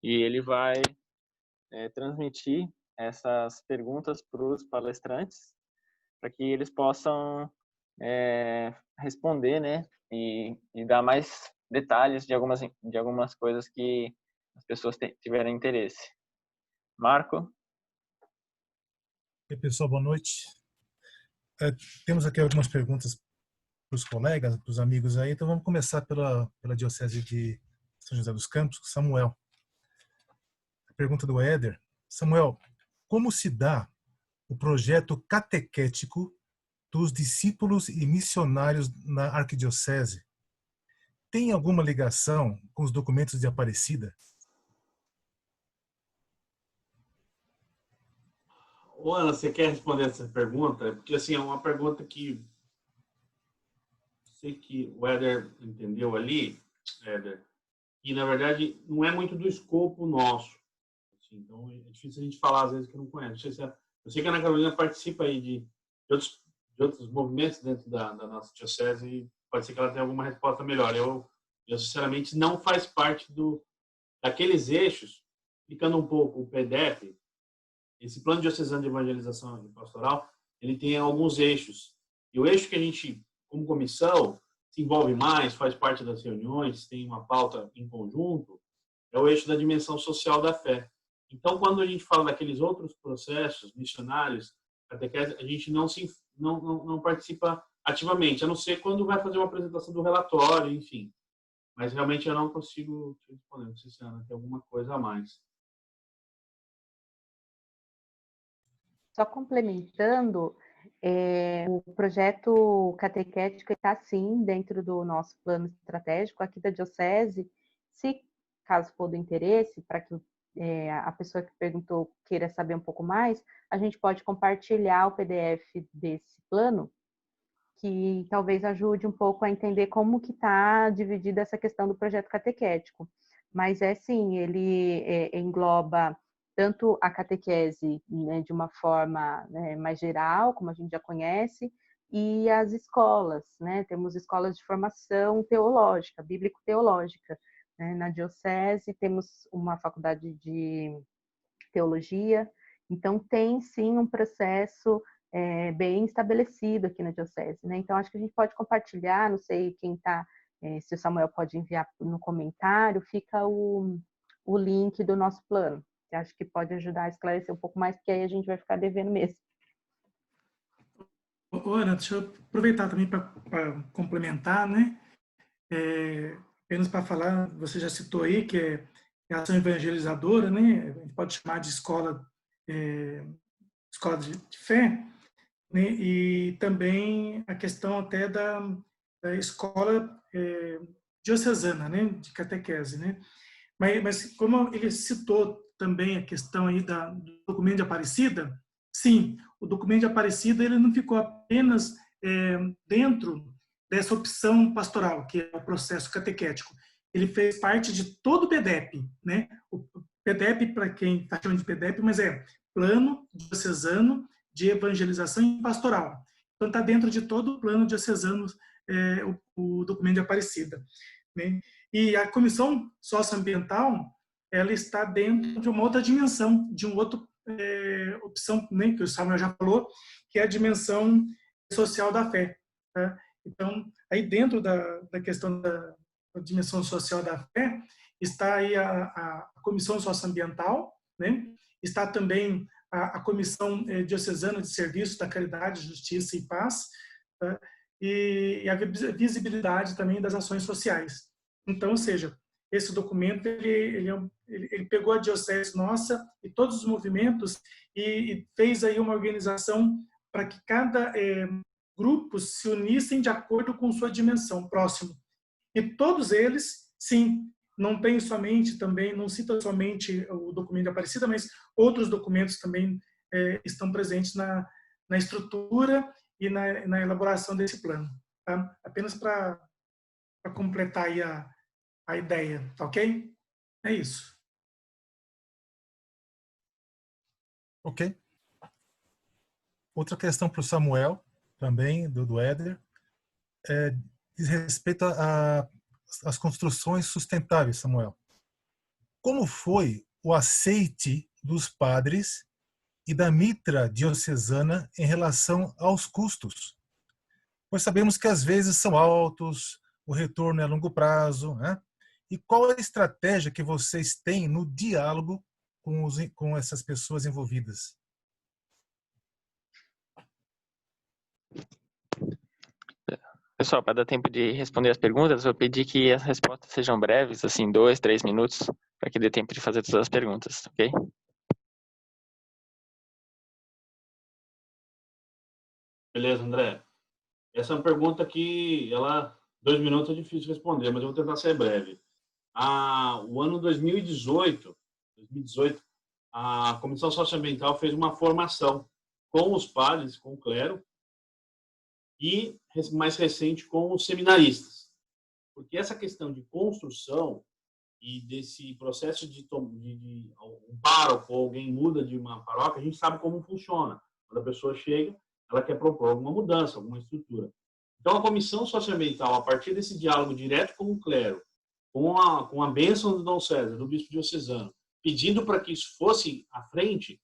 e ele vai transmitir essas perguntas para os palestrantes, para que eles possam responder, né, e dar mais detalhes de algumas coisas que as pessoas tiverem interesse. Marco? E aí, pessoal, boa noite. Temos aqui algumas perguntas para os colegas, para os amigos aí, então vamos começar pela Diocese de São José dos Campos, Samuel. A pergunta do Éder. Samuel, como se dá o projeto catequético dos discípulos e missionários na arquidiocese? Tem alguma ligação com os documentos de Aparecida? Ô, Ana, você quer responder essa pergunta? Porque, assim, é uma pergunta que sei que o Éder entendeu ali, Éder, e, na verdade, não é muito do escopo nosso. Assim, então, é difícil a gente falar, às vezes, que não conhece. Eu sei que a Ana Carolina participa aí de outros movimentos dentro da nossa diocese e pode ser que ela tenha alguma resposta melhor. Eu sinceramente, não faz parte daqueles eixos, explicando um pouco o PDEP. Esse Plano Diocesano de Evangelização e Pastoral, ele tem alguns eixos. E o eixo que a gente, como comissão, se envolve mais, faz parte das reuniões, tem uma pauta em conjunto, é o eixo da dimensão social da fé. Então, quando a gente fala daqueles outros processos missionários, catequese, a gente não participa ativamente, a não ser quando vai fazer uma apresentação do relatório, enfim. Mas realmente eu não consigo te responder. Não sei se a Ana tem alguma coisa a mais. Só complementando, o projeto catequético está, sim, dentro do nosso plano estratégico aqui da Diocese. Se, caso for do interesse, para que a pessoa que perguntou queira saber um pouco mais, a gente pode compartilhar o PDF desse plano, que talvez ajude um pouco a entender como que está dividida essa questão do projeto catequético. Mas sim, ele engloba tanto a catequese, né, de uma forma, né, mais geral, como a gente já conhece, e as escolas, né? Temos escolas de formação teológica, bíblico-teológica, né? Na Diocese temos uma faculdade de teologia, então tem sim um processo bem estabelecido aqui na Diocese, né? Então acho que a gente pode compartilhar, não sei quem está, se o Samuel pode enviar no comentário, fica o link do nosso plano. Eu acho que pode ajudar a esclarecer um pouco mais, porque aí a gente vai ficar devendo mesmo. Ana, deixa eu aproveitar também para complementar, né? Apenas para falar, você já citou aí que é a ação evangelizadora, né? A gente pode chamar de escola de fé, né? E também a questão até da escola diocesana, né? De catequese, né? Mas como ele citou também a questão aí do documento de Aparecida, sim, o documento de Aparecida ele não ficou apenas dentro dessa opção pastoral, que é o processo catequético. Ele fez parte de todo o PDEP, né? O PDEP, para quem está chamando de PDEP, mas é Plano Diocesano de Evangelização e Pastoral. Então, está dentro de todo o plano diocesano o documento de Aparecida, né? E a comissão socioambiental, ela está dentro de uma outra dimensão, de um outro opção, nem que o Samuel já falou, que é a dimensão social da fé. Tá? Então, aí dentro da questão da dimensão social da fé, está aí a Comissão Socioambiental, né? Está também a Comissão Diocesana de Serviço da Caridade, Justiça e Paz, tá? E a visibilidade também das ações sociais. Então, ou seja, esse documento ele pegou a diocese nossa e todos os movimentos e fez aí uma organização para que cada grupo se unissem de acordo com sua dimensão próximo. E todos eles, sim, não tem somente também, não cita somente o documento de Aparecida, mas outros documentos também estão presentes na estrutura e na elaboração desse plano. Tá? Apenas para completar aí a ideia, tá ok? É isso. Ok. Outra questão para o Samuel, também, do Éder, diz respeito às construções sustentáveis, Samuel. Como foi o aceite dos padres e da mitra diocesana em relação aos custos? Pois sabemos que às vezes são altos, o retorno é a longo prazo, né? E qual é a estratégia que vocês têm no diálogo com essas pessoas envolvidas? Pessoal, para dar tempo de responder as perguntas, eu pedi que as respostas sejam breves, assim, 2, 3 minutos, para que dê tempo de fazer todas as perguntas, ok? Beleza, André. Essa é uma pergunta que, 2 minutos é difícil responder, mas eu vou tentar ser breve. O ano 2018, a Comissão Socioambiental fez uma formação com os padres, com o clero, e, mais recente, com os seminaristas. Porque essa questão de construção e desse processo de um pároco ou alguém muda de uma paróquia, a gente sabe como funciona. Quando a pessoa chega, ela quer propor alguma mudança, alguma estrutura. Então, a Comissão Socioambiental, a partir desse diálogo direto com o clero, com a bênção do Dom César, do bispo diocesano, pedindo para que isso fosse à frente,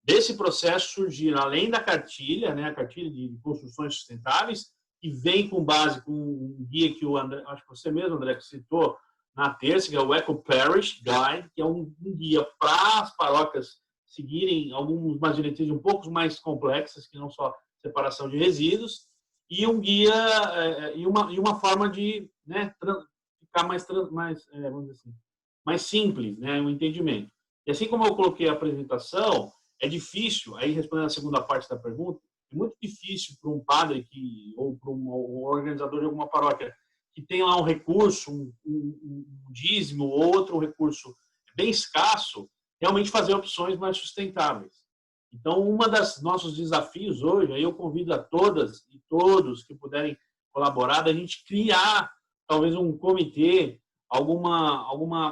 desse processo surgiram, além da cartilha, né, a cartilha de construções sustentáveis, que vem com base com um guia que o André, acho que você mesmo, André, que citou na terça, que é o Eco Parish Guide, que é um guia para as paróquias seguirem algumas diretrizes um pouco mais complexas, que não só separação de resíduos, e um guia e uma forma de, né, ficar vamos dizer assim, mais simples, né, o entendimento. E assim como eu coloquei a apresentação, é difícil, aí respondendo a segunda parte da pergunta, é muito difícil para um padre ou para um organizador de alguma paróquia que tem lá um recurso, um dízimo ou outro recurso bem escasso, realmente fazer opções mais sustentáveis. Então, dos nossos desafios hoje, aí eu convido a todas e todos que puderem colaborar, da gente criar talvez um comitê,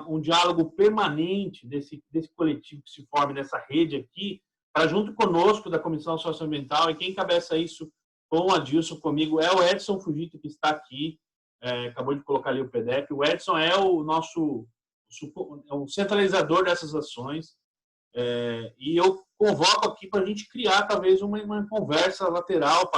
um diálogo permanente desse coletivo que se forme nessa rede aqui, para junto conosco da Comissão Socioambiental, e quem encabeça isso com o Adilson, comigo, é o Edson Fujita, que está aqui, acabou de colocar ali o PDF. O Edson é o nosso centralizador dessas ações, e eu convoco aqui para a gente criar talvez uma conversa lateral,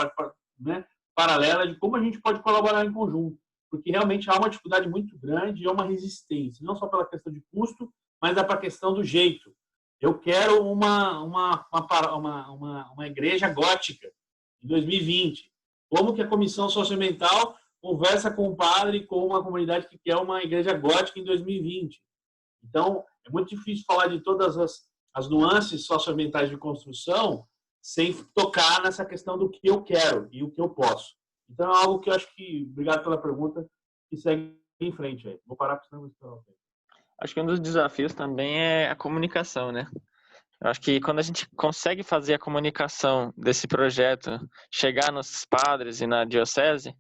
né, paralela, de como a gente pode colaborar em conjunto, porque realmente há uma dificuldade muito grande e uma resistência, não só pela questão de custo, mas pela questão do jeito. Eu quero uma igreja gótica em 2020. Como que a Comissão Socioambiental conversa com o padre, com uma comunidade que quer uma igreja gótica em 2020? Então, é muito difícil falar de todas as nuances socioambientais de construção sem tocar nessa questão do que eu quero e o que eu posso. Então, é algo que eu acho que, obrigado pela pergunta, que segue em frente aí. Vou parar para o Acho que um dos desafios também é a comunicação, né? Eu acho que quando a gente consegue fazer a comunicação desse projeto chegar nos padres e na diocese,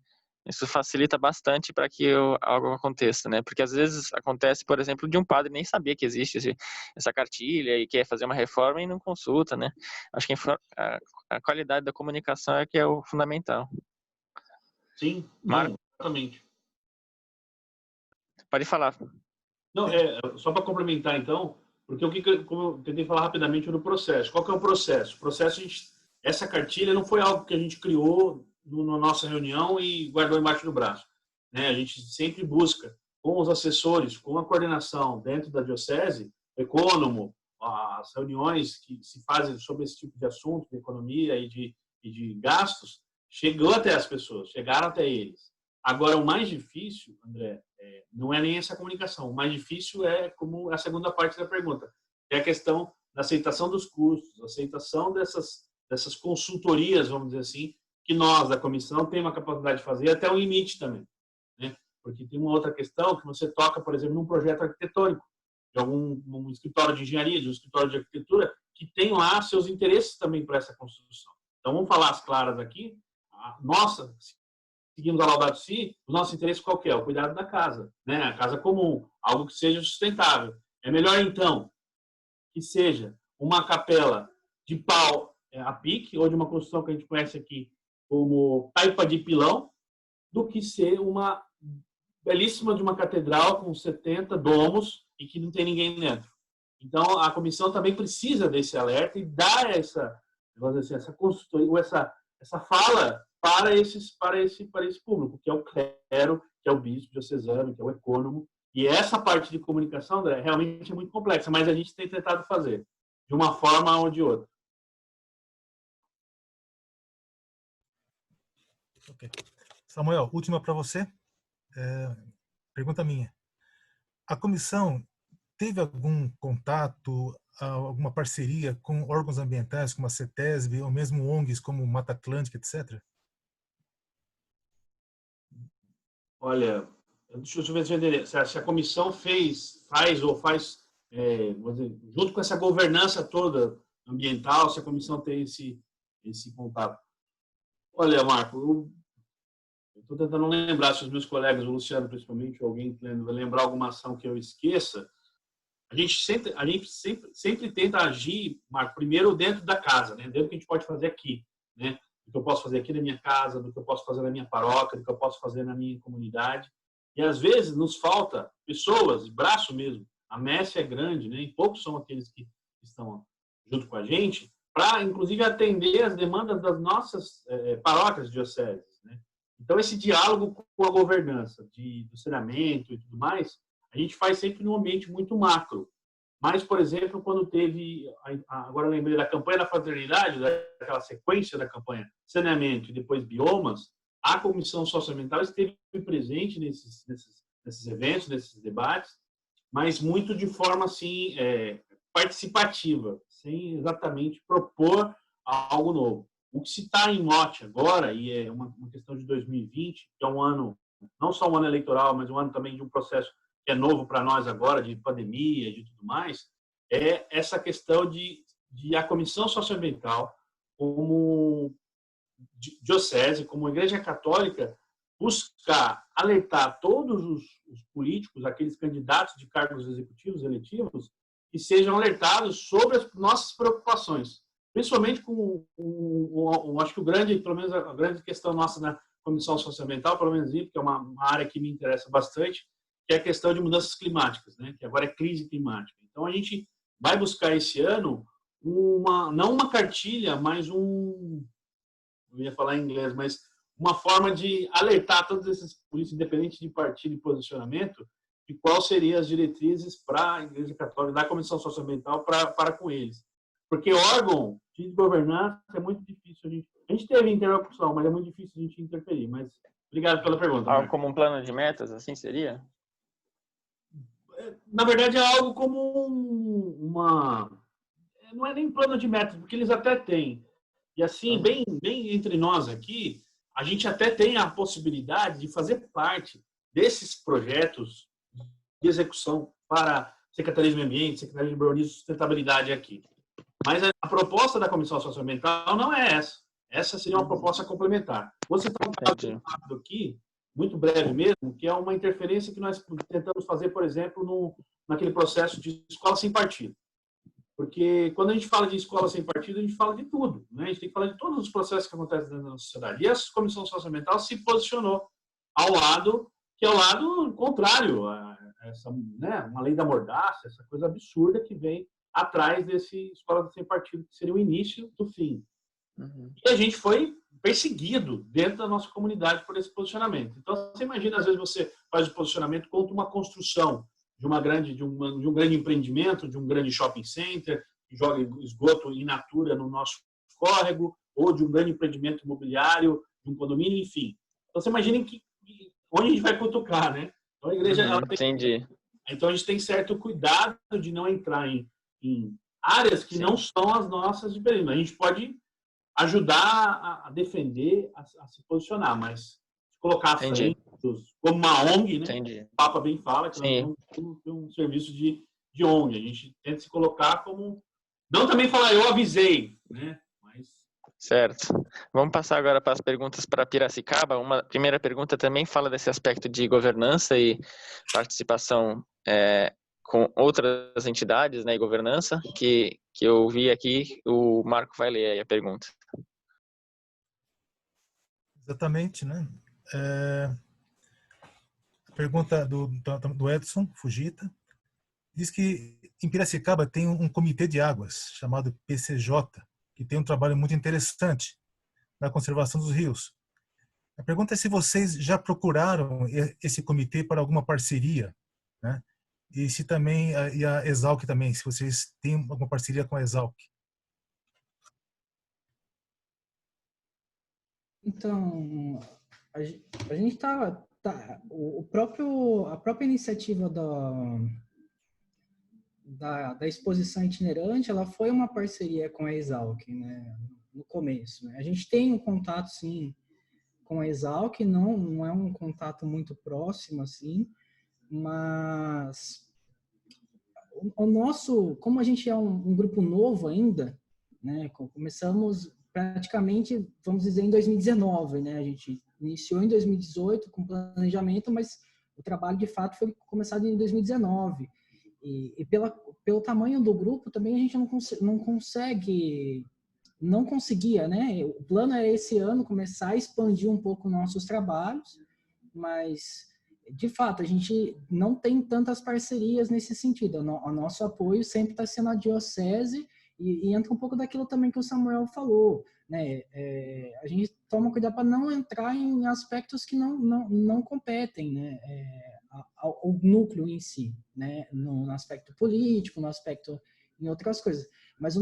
isso facilita bastante para que algo aconteça, né? Porque às vezes acontece, por exemplo, de um padre nem saber que existe essa cartilha e quer fazer uma reforma e não consulta, né? Acho que a qualidade da comunicação é que é o fundamental. Sim, Marco, exatamente. Pode falar. Não, só para complementar, então, Porque como eu tentei falar rapidamente no processo. Qual que é o processo? O processo, essa cartilha não foi algo que a gente criou na nossa reunião e guardou embaixo do braço, né? A gente sempre busca, com os assessores, com a coordenação dentro da diocese, o econômico, as reuniões que se fazem sobre esse tipo de assunto, de economia e de gastos, chegou até as pessoas, chegaram até eles. Agora, o mais difícil, André, não é nem essa comunicação. O mais difícil é como a segunda parte da pergunta, que é a questão da aceitação dos custos, aceitação dessas consultorias, vamos dizer assim, que nós, da comissão, temos uma capacidade de fazer até um limite também, né? Porque tem uma outra questão que você toca, por exemplo, num projeto arquitetônico, de um escritório de engenharia, de um escritório de arquitetura, que tem lá seus interesses também para essa construção. Então, vamos falar as claras aqui. Nossa, seguimos a Laudato Si, o nosso interesse qual que é? O cuidado da casa, né? A casa comum, algo que seja sustentável. É melhor, então, que seja uma capela de pau a pique, ou de uma construção que a gente conhece aqui como taipa de pilão, do que ser uma belíssima de uma catedral com 70 domos e que não tem ninguém dentro. Então, a comissão também precisa desse alerta e dar essa consultoria, ou essa fala para esse público, que é o clero, que é o bispo diocesano, que é o ecônomo. E essa parte de comunicação, André, realmente é muito complexa, mas a gente tem tentado fazer de uma forma ou de outra. Okay. Samuel, última para você. Pergunta minha. A comissão teve algum contato, alguma parceria com órgãos ambientais como a CETESB ou mesmo ONGs como Mata Atlântica, etc? Olha, deixa eu ver se eu entendi. Se a comissão faz, junto com essa governança toda ambiental, se a comissão tem esse contato. Olha, Marco, eu estou tentando lembrar se os meus colegas, o Luciano principalmente, ou alguém vai lembrar alguma ação que eu esqueça. A gente sempre tenta agir, Marco, primeiro dentro da casa, né? Dentro do que a gente pode fazer aqui, né? Do que eu posso fazer aqui na minha casa, do que eu posso fazer na minha paróquia, do que eu posso fazer na minha comunidade. E às vezes nos falta pessoas, braço mesmo. A messe é grande, né? E poucos são aqueles que estão junto com a gente, para inclusive atender as demandas das nossas paróquias dioceses, né? Então esse diálogo com a governança do saneamento e tudo mais, a gente faz sempre num ambiente muito macro. Mas, por exemplo, quando teve, agora eu lembrei da campanha da fraternidade, daquela sequência da campanha saneamento e depois biomas, a Comissão Socioambiental esteve presente nesses eventos, nesses debates, mas muito de forma assim, participativa, sem exatamente propor algo novo. O que se está em mote agora, e é uma questão de 2020, que é um ano, não só um ano eleitoral, mas um ano também de um processo que é novo para nós agora, de pandemia e de tudo mais, é essa questão de a Comissão Socioambiental, como diocese, como Igreja Católica, buscar alertar todos os políticos, aqueles candidatos de cargos executivos, eletivos, que sejam alertados sobre as nossas preocupações, principalmente com acho que pelo menos a grande questão nossa na Comissão Socioambiental, pelo menos porque é uma área que me interessa bastante, que é a questão de mudanças climáticas, né? Que agora é crise climática. Então, a gente vai buscar esse ano não uma cartilha, mas eu ia falar em inglês, mas uma forma de alertar todos esses políticos, independente de partido e posicionamento, de quais seriam as diretrizes para a Igreja Católica, da Comissão Socioambiental, para com eles. Porque órgão de governança é muito difícil. A gente teve interlocução, mas é muito difícil a gente interferir. Mas obrigado pela pergunta. Algo como um plano de metas, assim seria? Na verdade, é algo como não é nem plano de metas, porque eles até têm. E assim, bem entre nós aqui, a gente até tem a possibilidade de fazer parte desses projetos de execução para Secretaria de Meio Ambiente, Secretaria de Urbanismo e Sustentabilidade aqui. Mas a proposta da Comissão Socioambiental não é essa. Essa seria uma proposta complementar. Você está rápido aqui, muito breve mesmo, que é uma interferência que nós tentamos fazer, por exemplo, naquele processo de escola sem partido. Porque quando a gente fala de escola sem partido, a gente fala de tudo, né? A gente tem que falar de todos os processos que acontecem dentro da sociedade. E a Comissão Socioambiental se posicionou ao lado, que é o lado contrário a né, uma lei da mordaça, essa coisa absurda que vem atrás desse Escola Sem Partido, que seria o início do fim. E a gente foi perseguido dentro da nossa comunidade por esse posicionamento. Então, você imagina, às vezes você faz o posicionamento contra uma construção de um grande empreendimento, de um grande shopping center, que joga esgoto in natura no nosso córrego, ou de um grande empreendimento imobiliário, de um condomínio, enfim. Então, você imagina onde a gente vai cutucar, né? Então, a igreja... Entendi. Então, a gente tem certo cuidado de não entrar em áreas que não são as nossas diferentes. A gente pode ajudar a defender, a se posicionar, mas colocar à frente, como uma ONG, né? O Papa bem fala que nós temos um serviço de ONG. A gente tenta se colocar como... Não também falar, eu avisei, né? Mas... Certo. Vamos passar agora para as perguntas para Piracicaba. Uma primeira pergunta também fala desse aspecto de governança e participação com outras entidades, né, e governança, que eu vi aqui. O Marco vai ler aí a pergunta. Exatamente, né? A pergunta do Edson Fujita diz que em Piracicaba tem um comitê de águas chamado PCJ, que tem um trabalho muito interessante na conservação dos rios. A pergunta é se vocês já procuraram esse comitê para alguma parceria, né? E se também, e a Exalc também, se vocês têm alguma parceria com a Exalc. Então, a gente a própria iniciativa da exposição itinerante, ela foi uma parceria com a Exalc, né, no começo, né? A gente tem um contato, sim, com a Exalc, não é um contato muito próximo, assim, mas o nosso, como a gente é um grupo novo ainda, né, começamos praticamente, vamos dizer, em 2019, né? A gente iniciou em 2018 com planejamento, mas o trabalho de fato foi começado em 2019. E pelo tamanho do grupo também a gente não conseguia, né? O plano era esse ano começar a expandir um pouco nossos trabalhos, mas de fato a gente não tem tantas parcerias nesse sentido. O nosso apoio sempre está sendo a diocese. E entra um pouco daquilo também que o Samuel falou, né? A gente toma cuidado para não entrar em aspectos que não competem, né? Ao núcleo em si, né? No aspecto político, no aspecto em outras coisas. Mas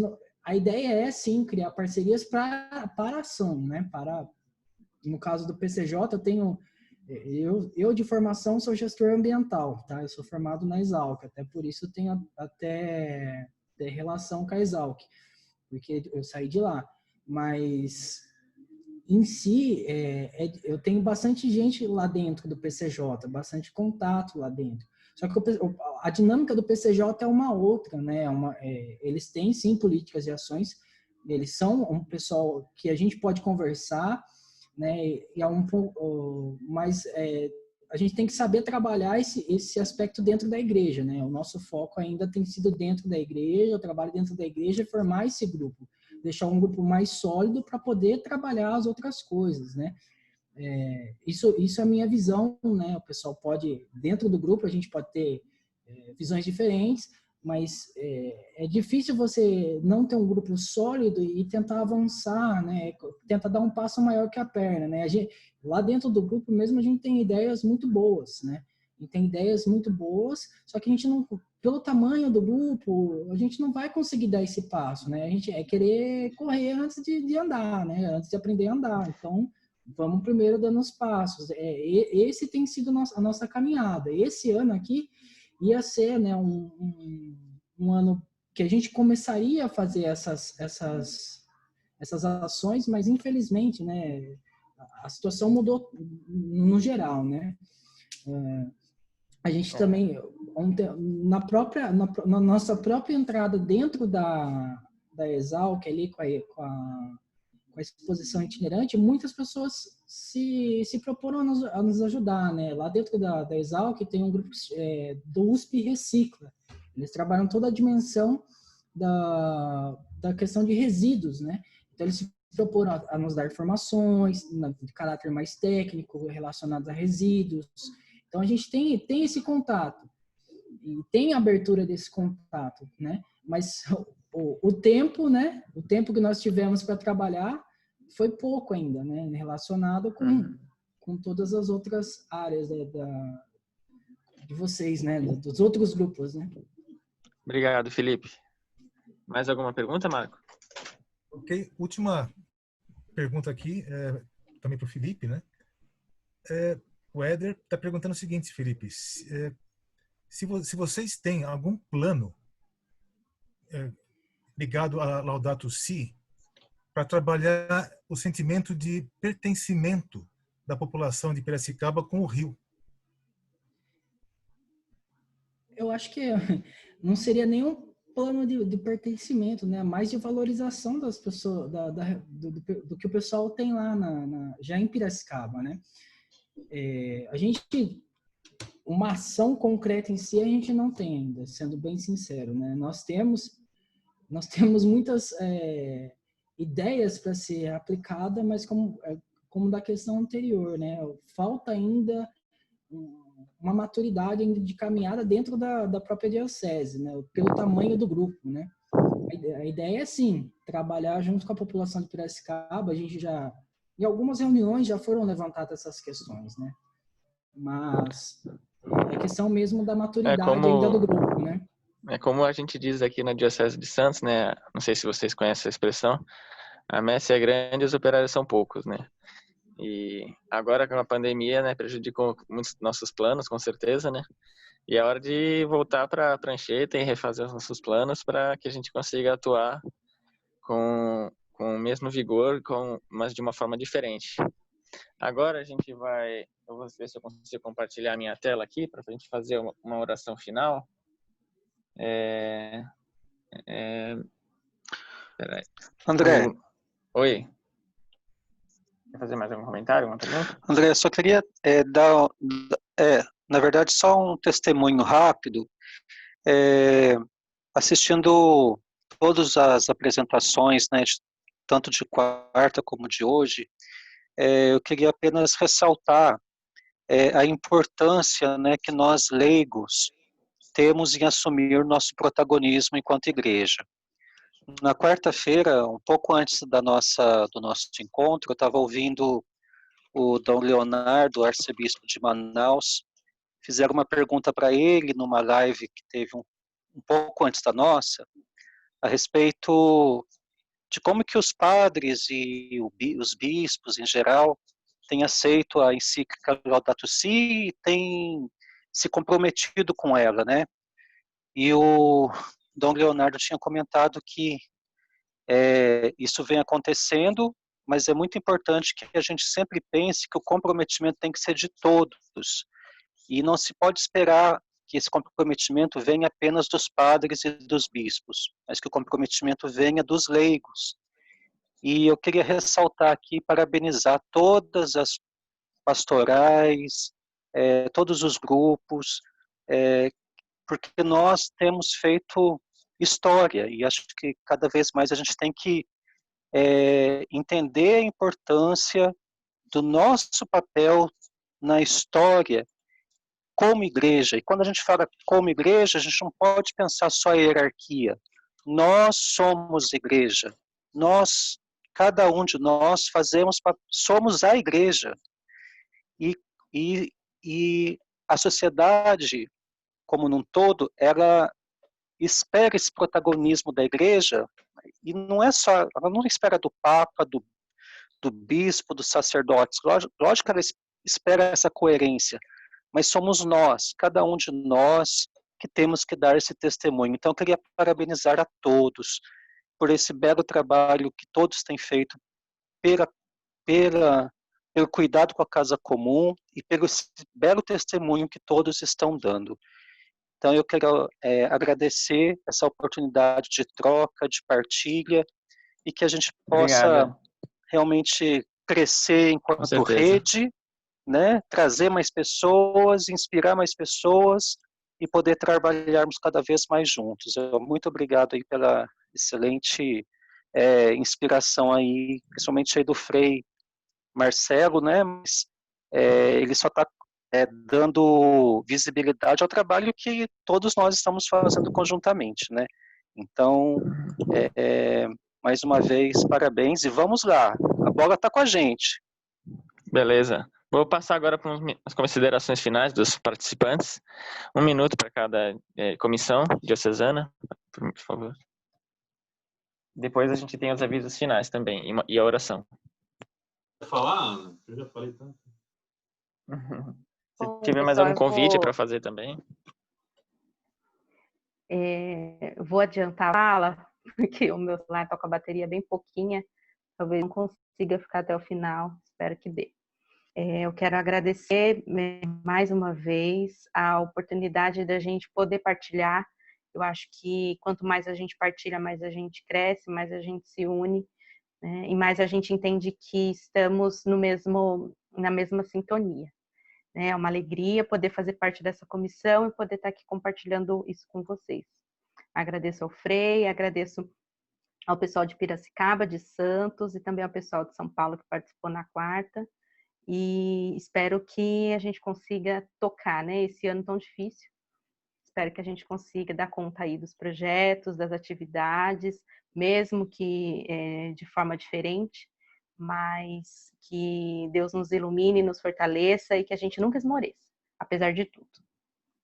a ideia é, sim, criar parcerias para ação, né? No caso do PCJ, eu de formação sou gestor ambiental, tá? Eu sou formado na Exalc, até por isso tenho até relação com a Exalc, porque eu saí de lá. Mas, em si, eu tenho bastante gente lá dentro do PCJ, bastante contato lá dentro. Só que a dinâmica do PCJ é uma outra, né? Eles têm, sim, políticas e ações, eles são um pessoal que a gente pode conversar, né? E é um pouco, mas a gente tem que saber trabalhar esse aspecto dentro da igreja, né? O nosso foco ainda tem sido dentro da igreja, o trabalho dentro da igreja é formar esse grupo, deixar um grupo mais sólido para poder trabalhar as outras coisas, né? Isso é a minha visão, né? O pessoal pode, dentro do grupo, a gente pode ter visões diferentes, mas é difícil você não ter um grupo sólido e tentar avançar, né? Tentar dar um passo maior que a perna, né? Lá dentro do grupo mesmo a gente tem ideias muito boas, né? A gente tem ideias muito boas, só que a gente não, pelo tamanho do grupo, a gente não vai conseguir dar esse passo, né? A gente querer correr antes de andar, né? Antes de aprender a andar. Então, vamos primeiro dando os passos. Esse tem sido a nossa caminhada. Esse ano aqui ia ser, né, um ano que a gente começaria a fazer essas ações, mas infelizmente, né, a situação mudou no geral, né? A gente também, na nossa própria entrada dentro da Exalc, ali com a exposição itinerante, muitas pessoas se proporam a nos ajudar, né? Lá dentro da Exalc tem um grupo do USP Recicla. Eles trabalham toda a dimensão da questão de resíduos, né? Então, eles se proporam a nos dar informações de caráter mais técnico relacionados a resíduos. Então, a gente tem esse contato. e tem abertura desse contato, né? Mas o tempo, né? O tempo que nós tivemos para trabalhar foi pouco ainda, né? Relacionado com todas as outras áreas de vocês, né? Dos outros grupos, né? Obrigado, Felipe. Mais alguma pergunta, Marco? Ok. Última pergunta aqui, também para o Felipe, né? O Éder está perguntando o seguinte, Felipe. Se vocês têm algum plano ligado a Laudato Si para trabalhar o sentimento de pertencimento da população de Piracicaba com o Rio. Eu acho que não seria nenhum plano de pertencimento, né? Mais de valorização das pessoas, do que o pessoal tem lá já em Piracicaba, né? A gente, uma ação concreta em si a gente não tem ainda, sendo bem sincero, né? Nós temos muitas ideias para ser aplicada, mas como da questão anterior, né? Falta ainda uma maturidade ainda de caminhada dentro da própria diocese, né? Pelo tamanho do grupo, né? A ideia é, sim, trabalhar junto com a população de Piracicaba. A gente já, em algumas reuniões, já foram levantadas essas questões, né? Mas é questão mesmo da maturidade ainda do grupo, né? É como a gente diz aqui na Diocese de Santos, né? Não sei se vocês conhecem essa expressão. A messe é grande e os operários são poucos, né? E agora com a pandemia, né, prejudicou muitos nossos planos, com certeza, né? E é hora de voltar para a prancheta e refazer os nossos planos para que a gente consiga atuar com o mesmo vigor, mas de uma forma diferente. Agora eu vou ver se eu consigo compartilhar a minha tela aqui para a gente fazer uma oração final. Peraí. André. Oi. Quer fazer mais algum comentário, uma pergunta? André, eu só queria na verdade, só um testemunho rápido. Assistindo todas as apresentações, né, tanto de quarta como de hoje, eu queria apenas ressaltar a importância, né, que nós leigos temos em assumir nosso protagonismo enquanto igreja. Na quarta-feira, um pouco antes do nosso encontro, eu estava ouvindo o Dom Leonardo, arcebispo de Manaus. Fizeram uma pergunta para ele numa live que teve um pouco antes da nossa, a respeito de como que os padres e os bispos em geral têm aceito a encíclica Laudato Si e têm se comprometido com ela, né? E o Dom Leonardo tinha comentado que isso vem acontecendo, mas é muito importante que a gente sempre pense que o comprometimento tem que ser de todos. E não se pode esperar que esse comprometimento venha apenas dos padres e dos bispos, mas que o comprometimento venha dos leigos. E eu queria ressaltar aqui, parabenizar todas as pastorais, todos os grupos, porque nós temos feito história, e acho que cada vez mais a gente tem que entender a importância do nosso papel na história como igreja. E quando a gente fala como igreja, a gente não pode pensar só em hierarquia. Nós somos igreja. Cada um de nós somos a igreja. E a sociedade, como num todo, ela espera esse protagonismo da igreja, e não é só, ela não espera do Papa, do bispo, dos sacerdotes. Lógico que ela espera essa coerência, mas somos nós, cada um de nós, que temos que dar esse testemunho. Então, eu queria parabenizar a todos por esse belo trabalho que todos têm feito pelo cuidado com a casa comum e pelo belo testemunho que todos estão dando. Então, eu quero agradecer essa oportunidade de troca, de partilha, e que a gente possa realmente crescer enquanto rede, né? Trazer mais pessoas, inspirar mais pessoas e poder trabalharmos cada vez mais juntos. Muito obrigado aí pela excelente inspiração aí, principalmente aí do Frei Marcelo, né? Mas ele só está dando visibilidade ao trabalho que todos nós estamos fazendo conjuntamente, né? Então, mais uma vez, parabéns e vamos lá. A bola está com a gente. Beleza. Vou passar agora para as considerações finais dos participantes. 1 minuto para cada comissão diocesana, por favor. Depois a gente tem os avisos finais também e a oração. Quer falar, Ana? Eu já falei tanto. Se tiver mais algum convite para fazer também. Vou adiantar a fala, porque o meu celular está com a bateria bem pouquinha. Talvez não consiga ficar até o final. Espero que dê. Eu quero agradecer mais uma vez a oportunidade da gente poder partilhar. Eu acho que quanto mais a gente partilha, mais a gente cresce, mais a gente se une, né? E mais a gente entende que estamos na mesma sintonia. Né? É uma alegria poder fazer parte dessa comissão e poder estar aqui compartilhando isso com vocês. Agradeço ao Frei, agradeço ao pessoal de Piracicaba, de Santos e também ao pessoal de São Paulo que participou na quarta. E espero que a gente consiga tocar, né, esse ano tão difícil. Espero que a gente consiga dar conta aí dos projetos, das atividades, mesmo que de forma diferente, mas que Deus nos ilumine, nos fortaleça e que a gente nunca esmoreça, apesar de tudo.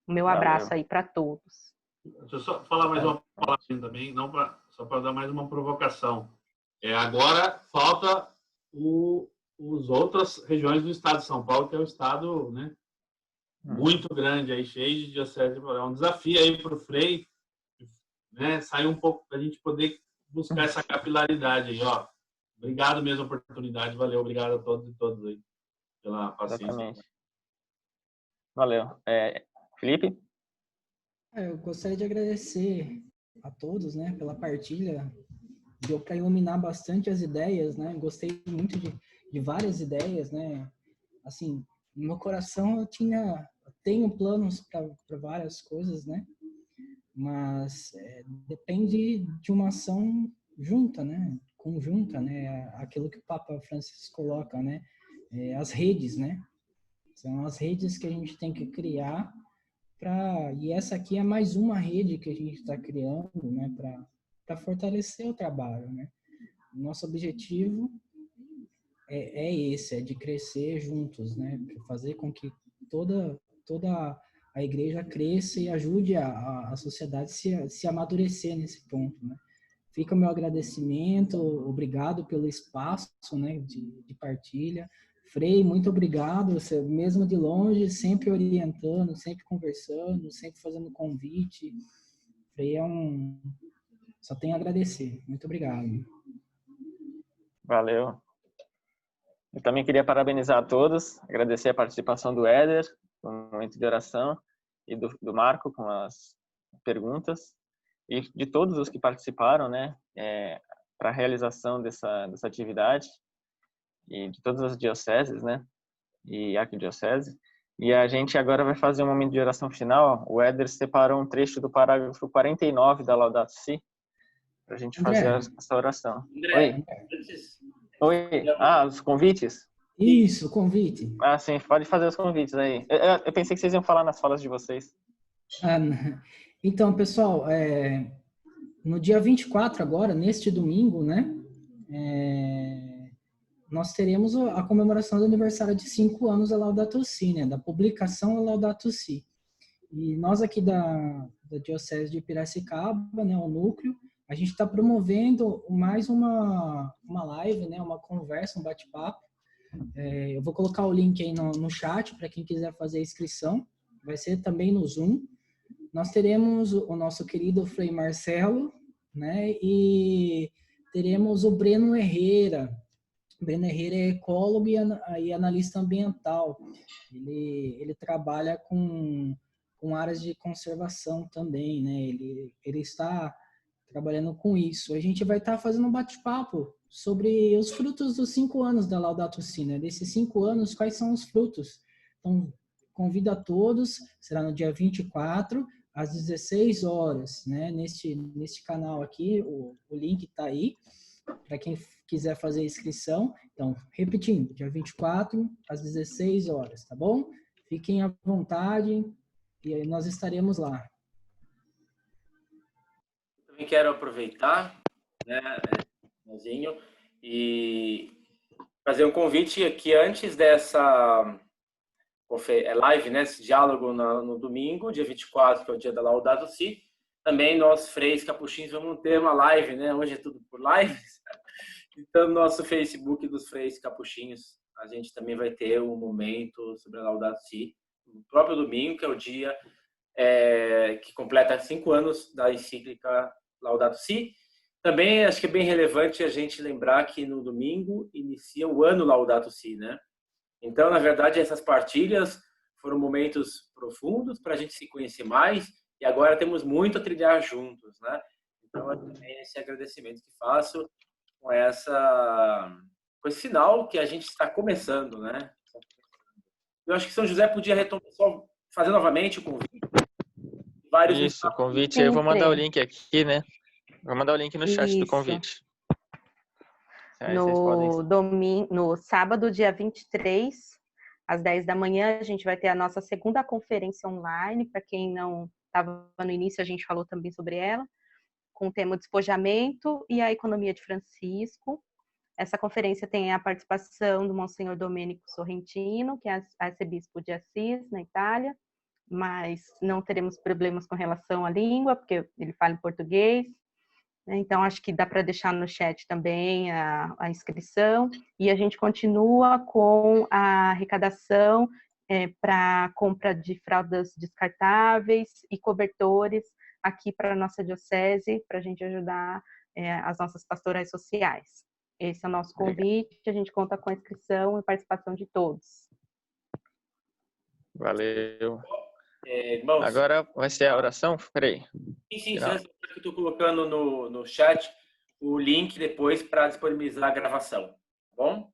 O meu abraço aí para todos. Deixa eu só falar mais uma palavrinha também, só para dar mais uma provocação. Agora falta as outras regiões do estado de São Paulo, que é um estado, né, muito grande, aí, cheio de diocese. É um desafio aí para o Frei, né, sair um pouco para a gente poder buscar essa capilaridade aí, ó. Obrigado mesmo a oportunidade, valeu, obrigado a todos e todas aí pela paciência. Exatamente. Valeu. Felipe? Eu gostaria de agradecer a todos, né, pela partilha. Deu para iluminar bastante as ideias, né? Gostei muito de várias ideias, né? Assim, no meu coração eu tenho planos para várias coisas, né? Mas depende de uma ação junta, né? Conjunta, né? Aquilo que o Papa Francisco coloca, né? As redes, né? São as redes que a gente tem que criar e essa aqui é mais uma rede que a gente está criando, né? Para fortalecer o trabalho, né? Nosso objetivo é esse, é de crescer juntos, né? Fazer com que toda a igreja cresça e ajude a sociedade se amadurecer nesse ponto, né? Fica o meu agradecimento, obrigado pelo espaço, né, de partilha. Frei, muito obrigado, você, mesmo de longe, sempre orientando, sempre conversando, sempre fazendo convite. Frei só tenho a agradecer. Muito obrigado. Valeu. Eu também queria parabenizar a todos, agradecer a participação do Éder, com o momento de oração, e do Marco, com as perguntas, e de todos os que participaram, né, para a realização dessa atividade, e de todas as dioceses, né, e arquidiocese. E a gente agora vai fazer um momento de oração final. O Éder separou um trecho do parágrafo 49 da Laudato Si, para a gente fazer essa oração. André, Oi. Os convites? Isso, convite. Sim, pode fazer os convites aí. Eu pensei que vocês iam falar nas falas de vocês. Então, pessoal, no dia 24 agora, neste domingo, né, nós teremos a comemoração do aniversário de 5 anos da Laudato Si, né, da publicação da Laudato Si. E nós aqui da Diocese de Piracicaba, né, o núcleo, a gente está promovendo mais uma live, né, uma conversa, um bate-papo. Eu vou colocar o link aí no chat para quem quiser fazer a inscrição. Vai ser também no Zoom. Nós teremos o nosso querido Frei Marcelo, né, e teremos o Breno Herrera. O Breno Herrera é ecólogo e analista ambiental. Ele trabalha com áreas de conservação também, né? Ele está trabalhando com isso. A gente vai estar fazendo um bate-papo sobre os frutos dos 5 anos da Laudato Si, né? Desses 5 anos, quais são os frutos? Então, convido a todos, será no dia 24, às 16 horas, né? Neste canal aqui, o link está aí, para quem quiser fazer a inscrição. Então, repetindo, dia 24, às 16 horas, tá bom? Fiquem à vontade e aí nós estaremos lá. Também quero aproveitar, né, e fazer um convite aqui antes dessa live, né, esse diálogo no domingo, dia 24, que é o dia da Laudato Si. Também nós, freis capuchinhos, vamos ter uma live, né? Hoje é tudo por lives. Então, no nosso Facebook dos freis capuchinhos, a gente também vai ter um momento sobre a Laudato Si, no próprio domingo, que é o dia que completa 5 anos da encíclica Laudato Si. Também acho que é bem relevante a gente lembrar que no domingo inicia o ano Laudato Si, né? Então, na verdade, essas partilhas foram momentos profundos para a gente se conhecer mais e agora temos muito a trilhar juntos, né? Então, é também esse agradecimento que faço com esse sinal que a gente está começando, né? Eu acho que São José podia só fazer novamente o convite. Isso, o convite. Eu vou mandar o link aqui, né? Vou mandar o link no chat do convite. No sábado, dia 23, às 10 da manhã, a gente vai ter a nossa segunda conferência online. Para quem não estava no início, a gente falou também sobre ela, com o tema despojamento e a economia de Francisco. Essa conferência tem a participação do Monsenhor Domênico Sorrentino, que é arcebispo de Assis, na Itália, mas não teremos problemas com relação à língua, porque ele fala em português. Então, acho que dá para deixar no chat também a inscrição. E a gente continua com a arrecadação para compra de fraldas descartáveis e cobertores aqui para a nossa diocese, para a gente ajudar as nossas pastorais sociais. Esse é o nosso convite. A gente conta com a inscrição e participação de todos. Valeu. Irmãos, agora vai ser a oração? Peraí. Sim, eu estou colocando no chat o link depois para disponibilizar a gravação, tá bom?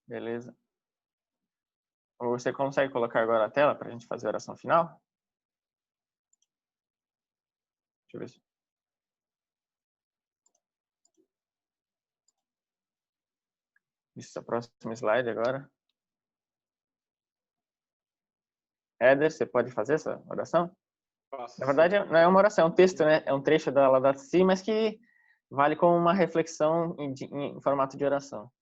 Beleza. Você consegue colocar agora a tela para a gente fazer a oração final? Deixa eu ver se... Isso, a próxima slide agora. Éder, você pode fazer essa oração? Posso. Na verdade, não é uma oração, é um texto, né? É um trecho da Laudato Si, mas que vale como uma reflexão em formato de oração.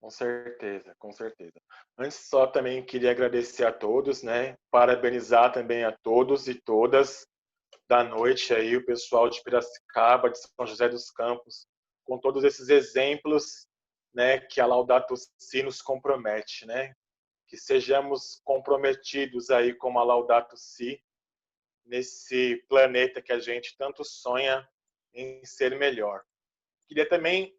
Com certeza, com certeza. Antes só também queria agradecer a todos, né? Parabenizar também a todos e todas da noite aí, o pessoal de Piracicaba, de São José dos Campos, com todos esses exemplos, né, que a Laudato Si nos compromete, né? Que sejamos comprometidos aí com a Laudato Si nesse planeta que a gente tanto sonha em ser melhor. Queria também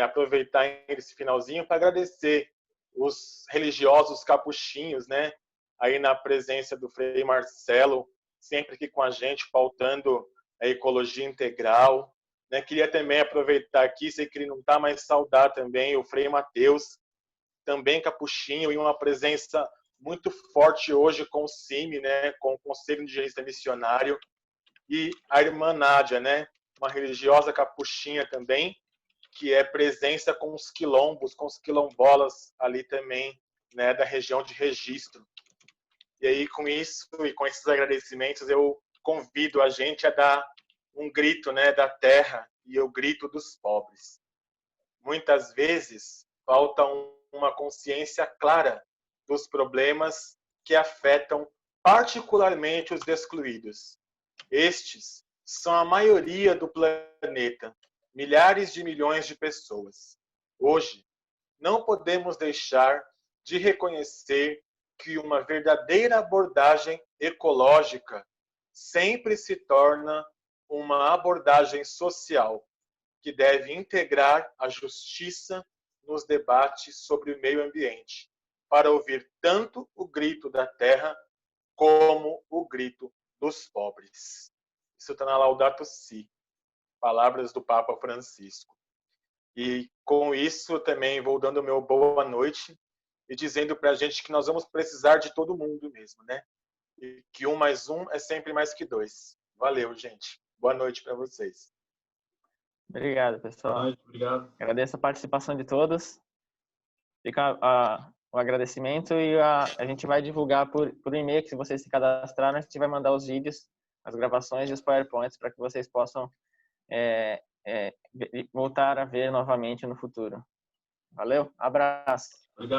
aproveitar esse finalzinho para agradecer os religiosos capuchinhos, né? Aí na presença do Frei Marcelo, sempre aqui com a gente, pautando a ecologia integral. Né? Queria também aproveitar aqui, sei que ele não está, mas saudar também o Frei Mateus, também capuchinho, e uma presença muito forte hoje com o CIMI, né? Com o Conselho Indigenista Missionário, e a irmã Nádia, né? Uma religiosa capuchinha também, que é presença com os quilombos, com os quilombolas ali também, né, da região de Registro. E aí, com isso e com esses agradecimentos, eu convido a gente a dar um grito, né, da terra e o grito dos pobres. Muitas vezes, falta uma consciência clara dos problemas que afetam particularmente os excluídos. Estes são a maioria do planeta, milhares de milhões de pessoas. Hoje, não podemos deixar de reconhecer que uma verdadeira abordagem ecológica sempre se torna uma abordagem social, que deve integrar a justiça nos debates sobre o meio ambiente, para ouvir tanto o grito da terra como o grito dos pobres. Isso está na Laudato Si, palavras do Papa Francisco. E com isso também vou dando meu boa noite e dizendo para a gente que nós vamos precisar de todo mundo mesmo, né? E que 1 mais 1 é sempre mais que 2. Valeu, gente. Boa noite para vocês. Obrigado, pessoal. Obrigado. Agradeço a participação de todos. Fica o agradecimento e a gente vai divulgar por e-mail, que se vocês se cadastraram, a gente vai mandar os vídeos, as gravações e os PowerPoints para que vocês possam voltar a ver novamente no futuro. Valeu, abraço. Obrigado.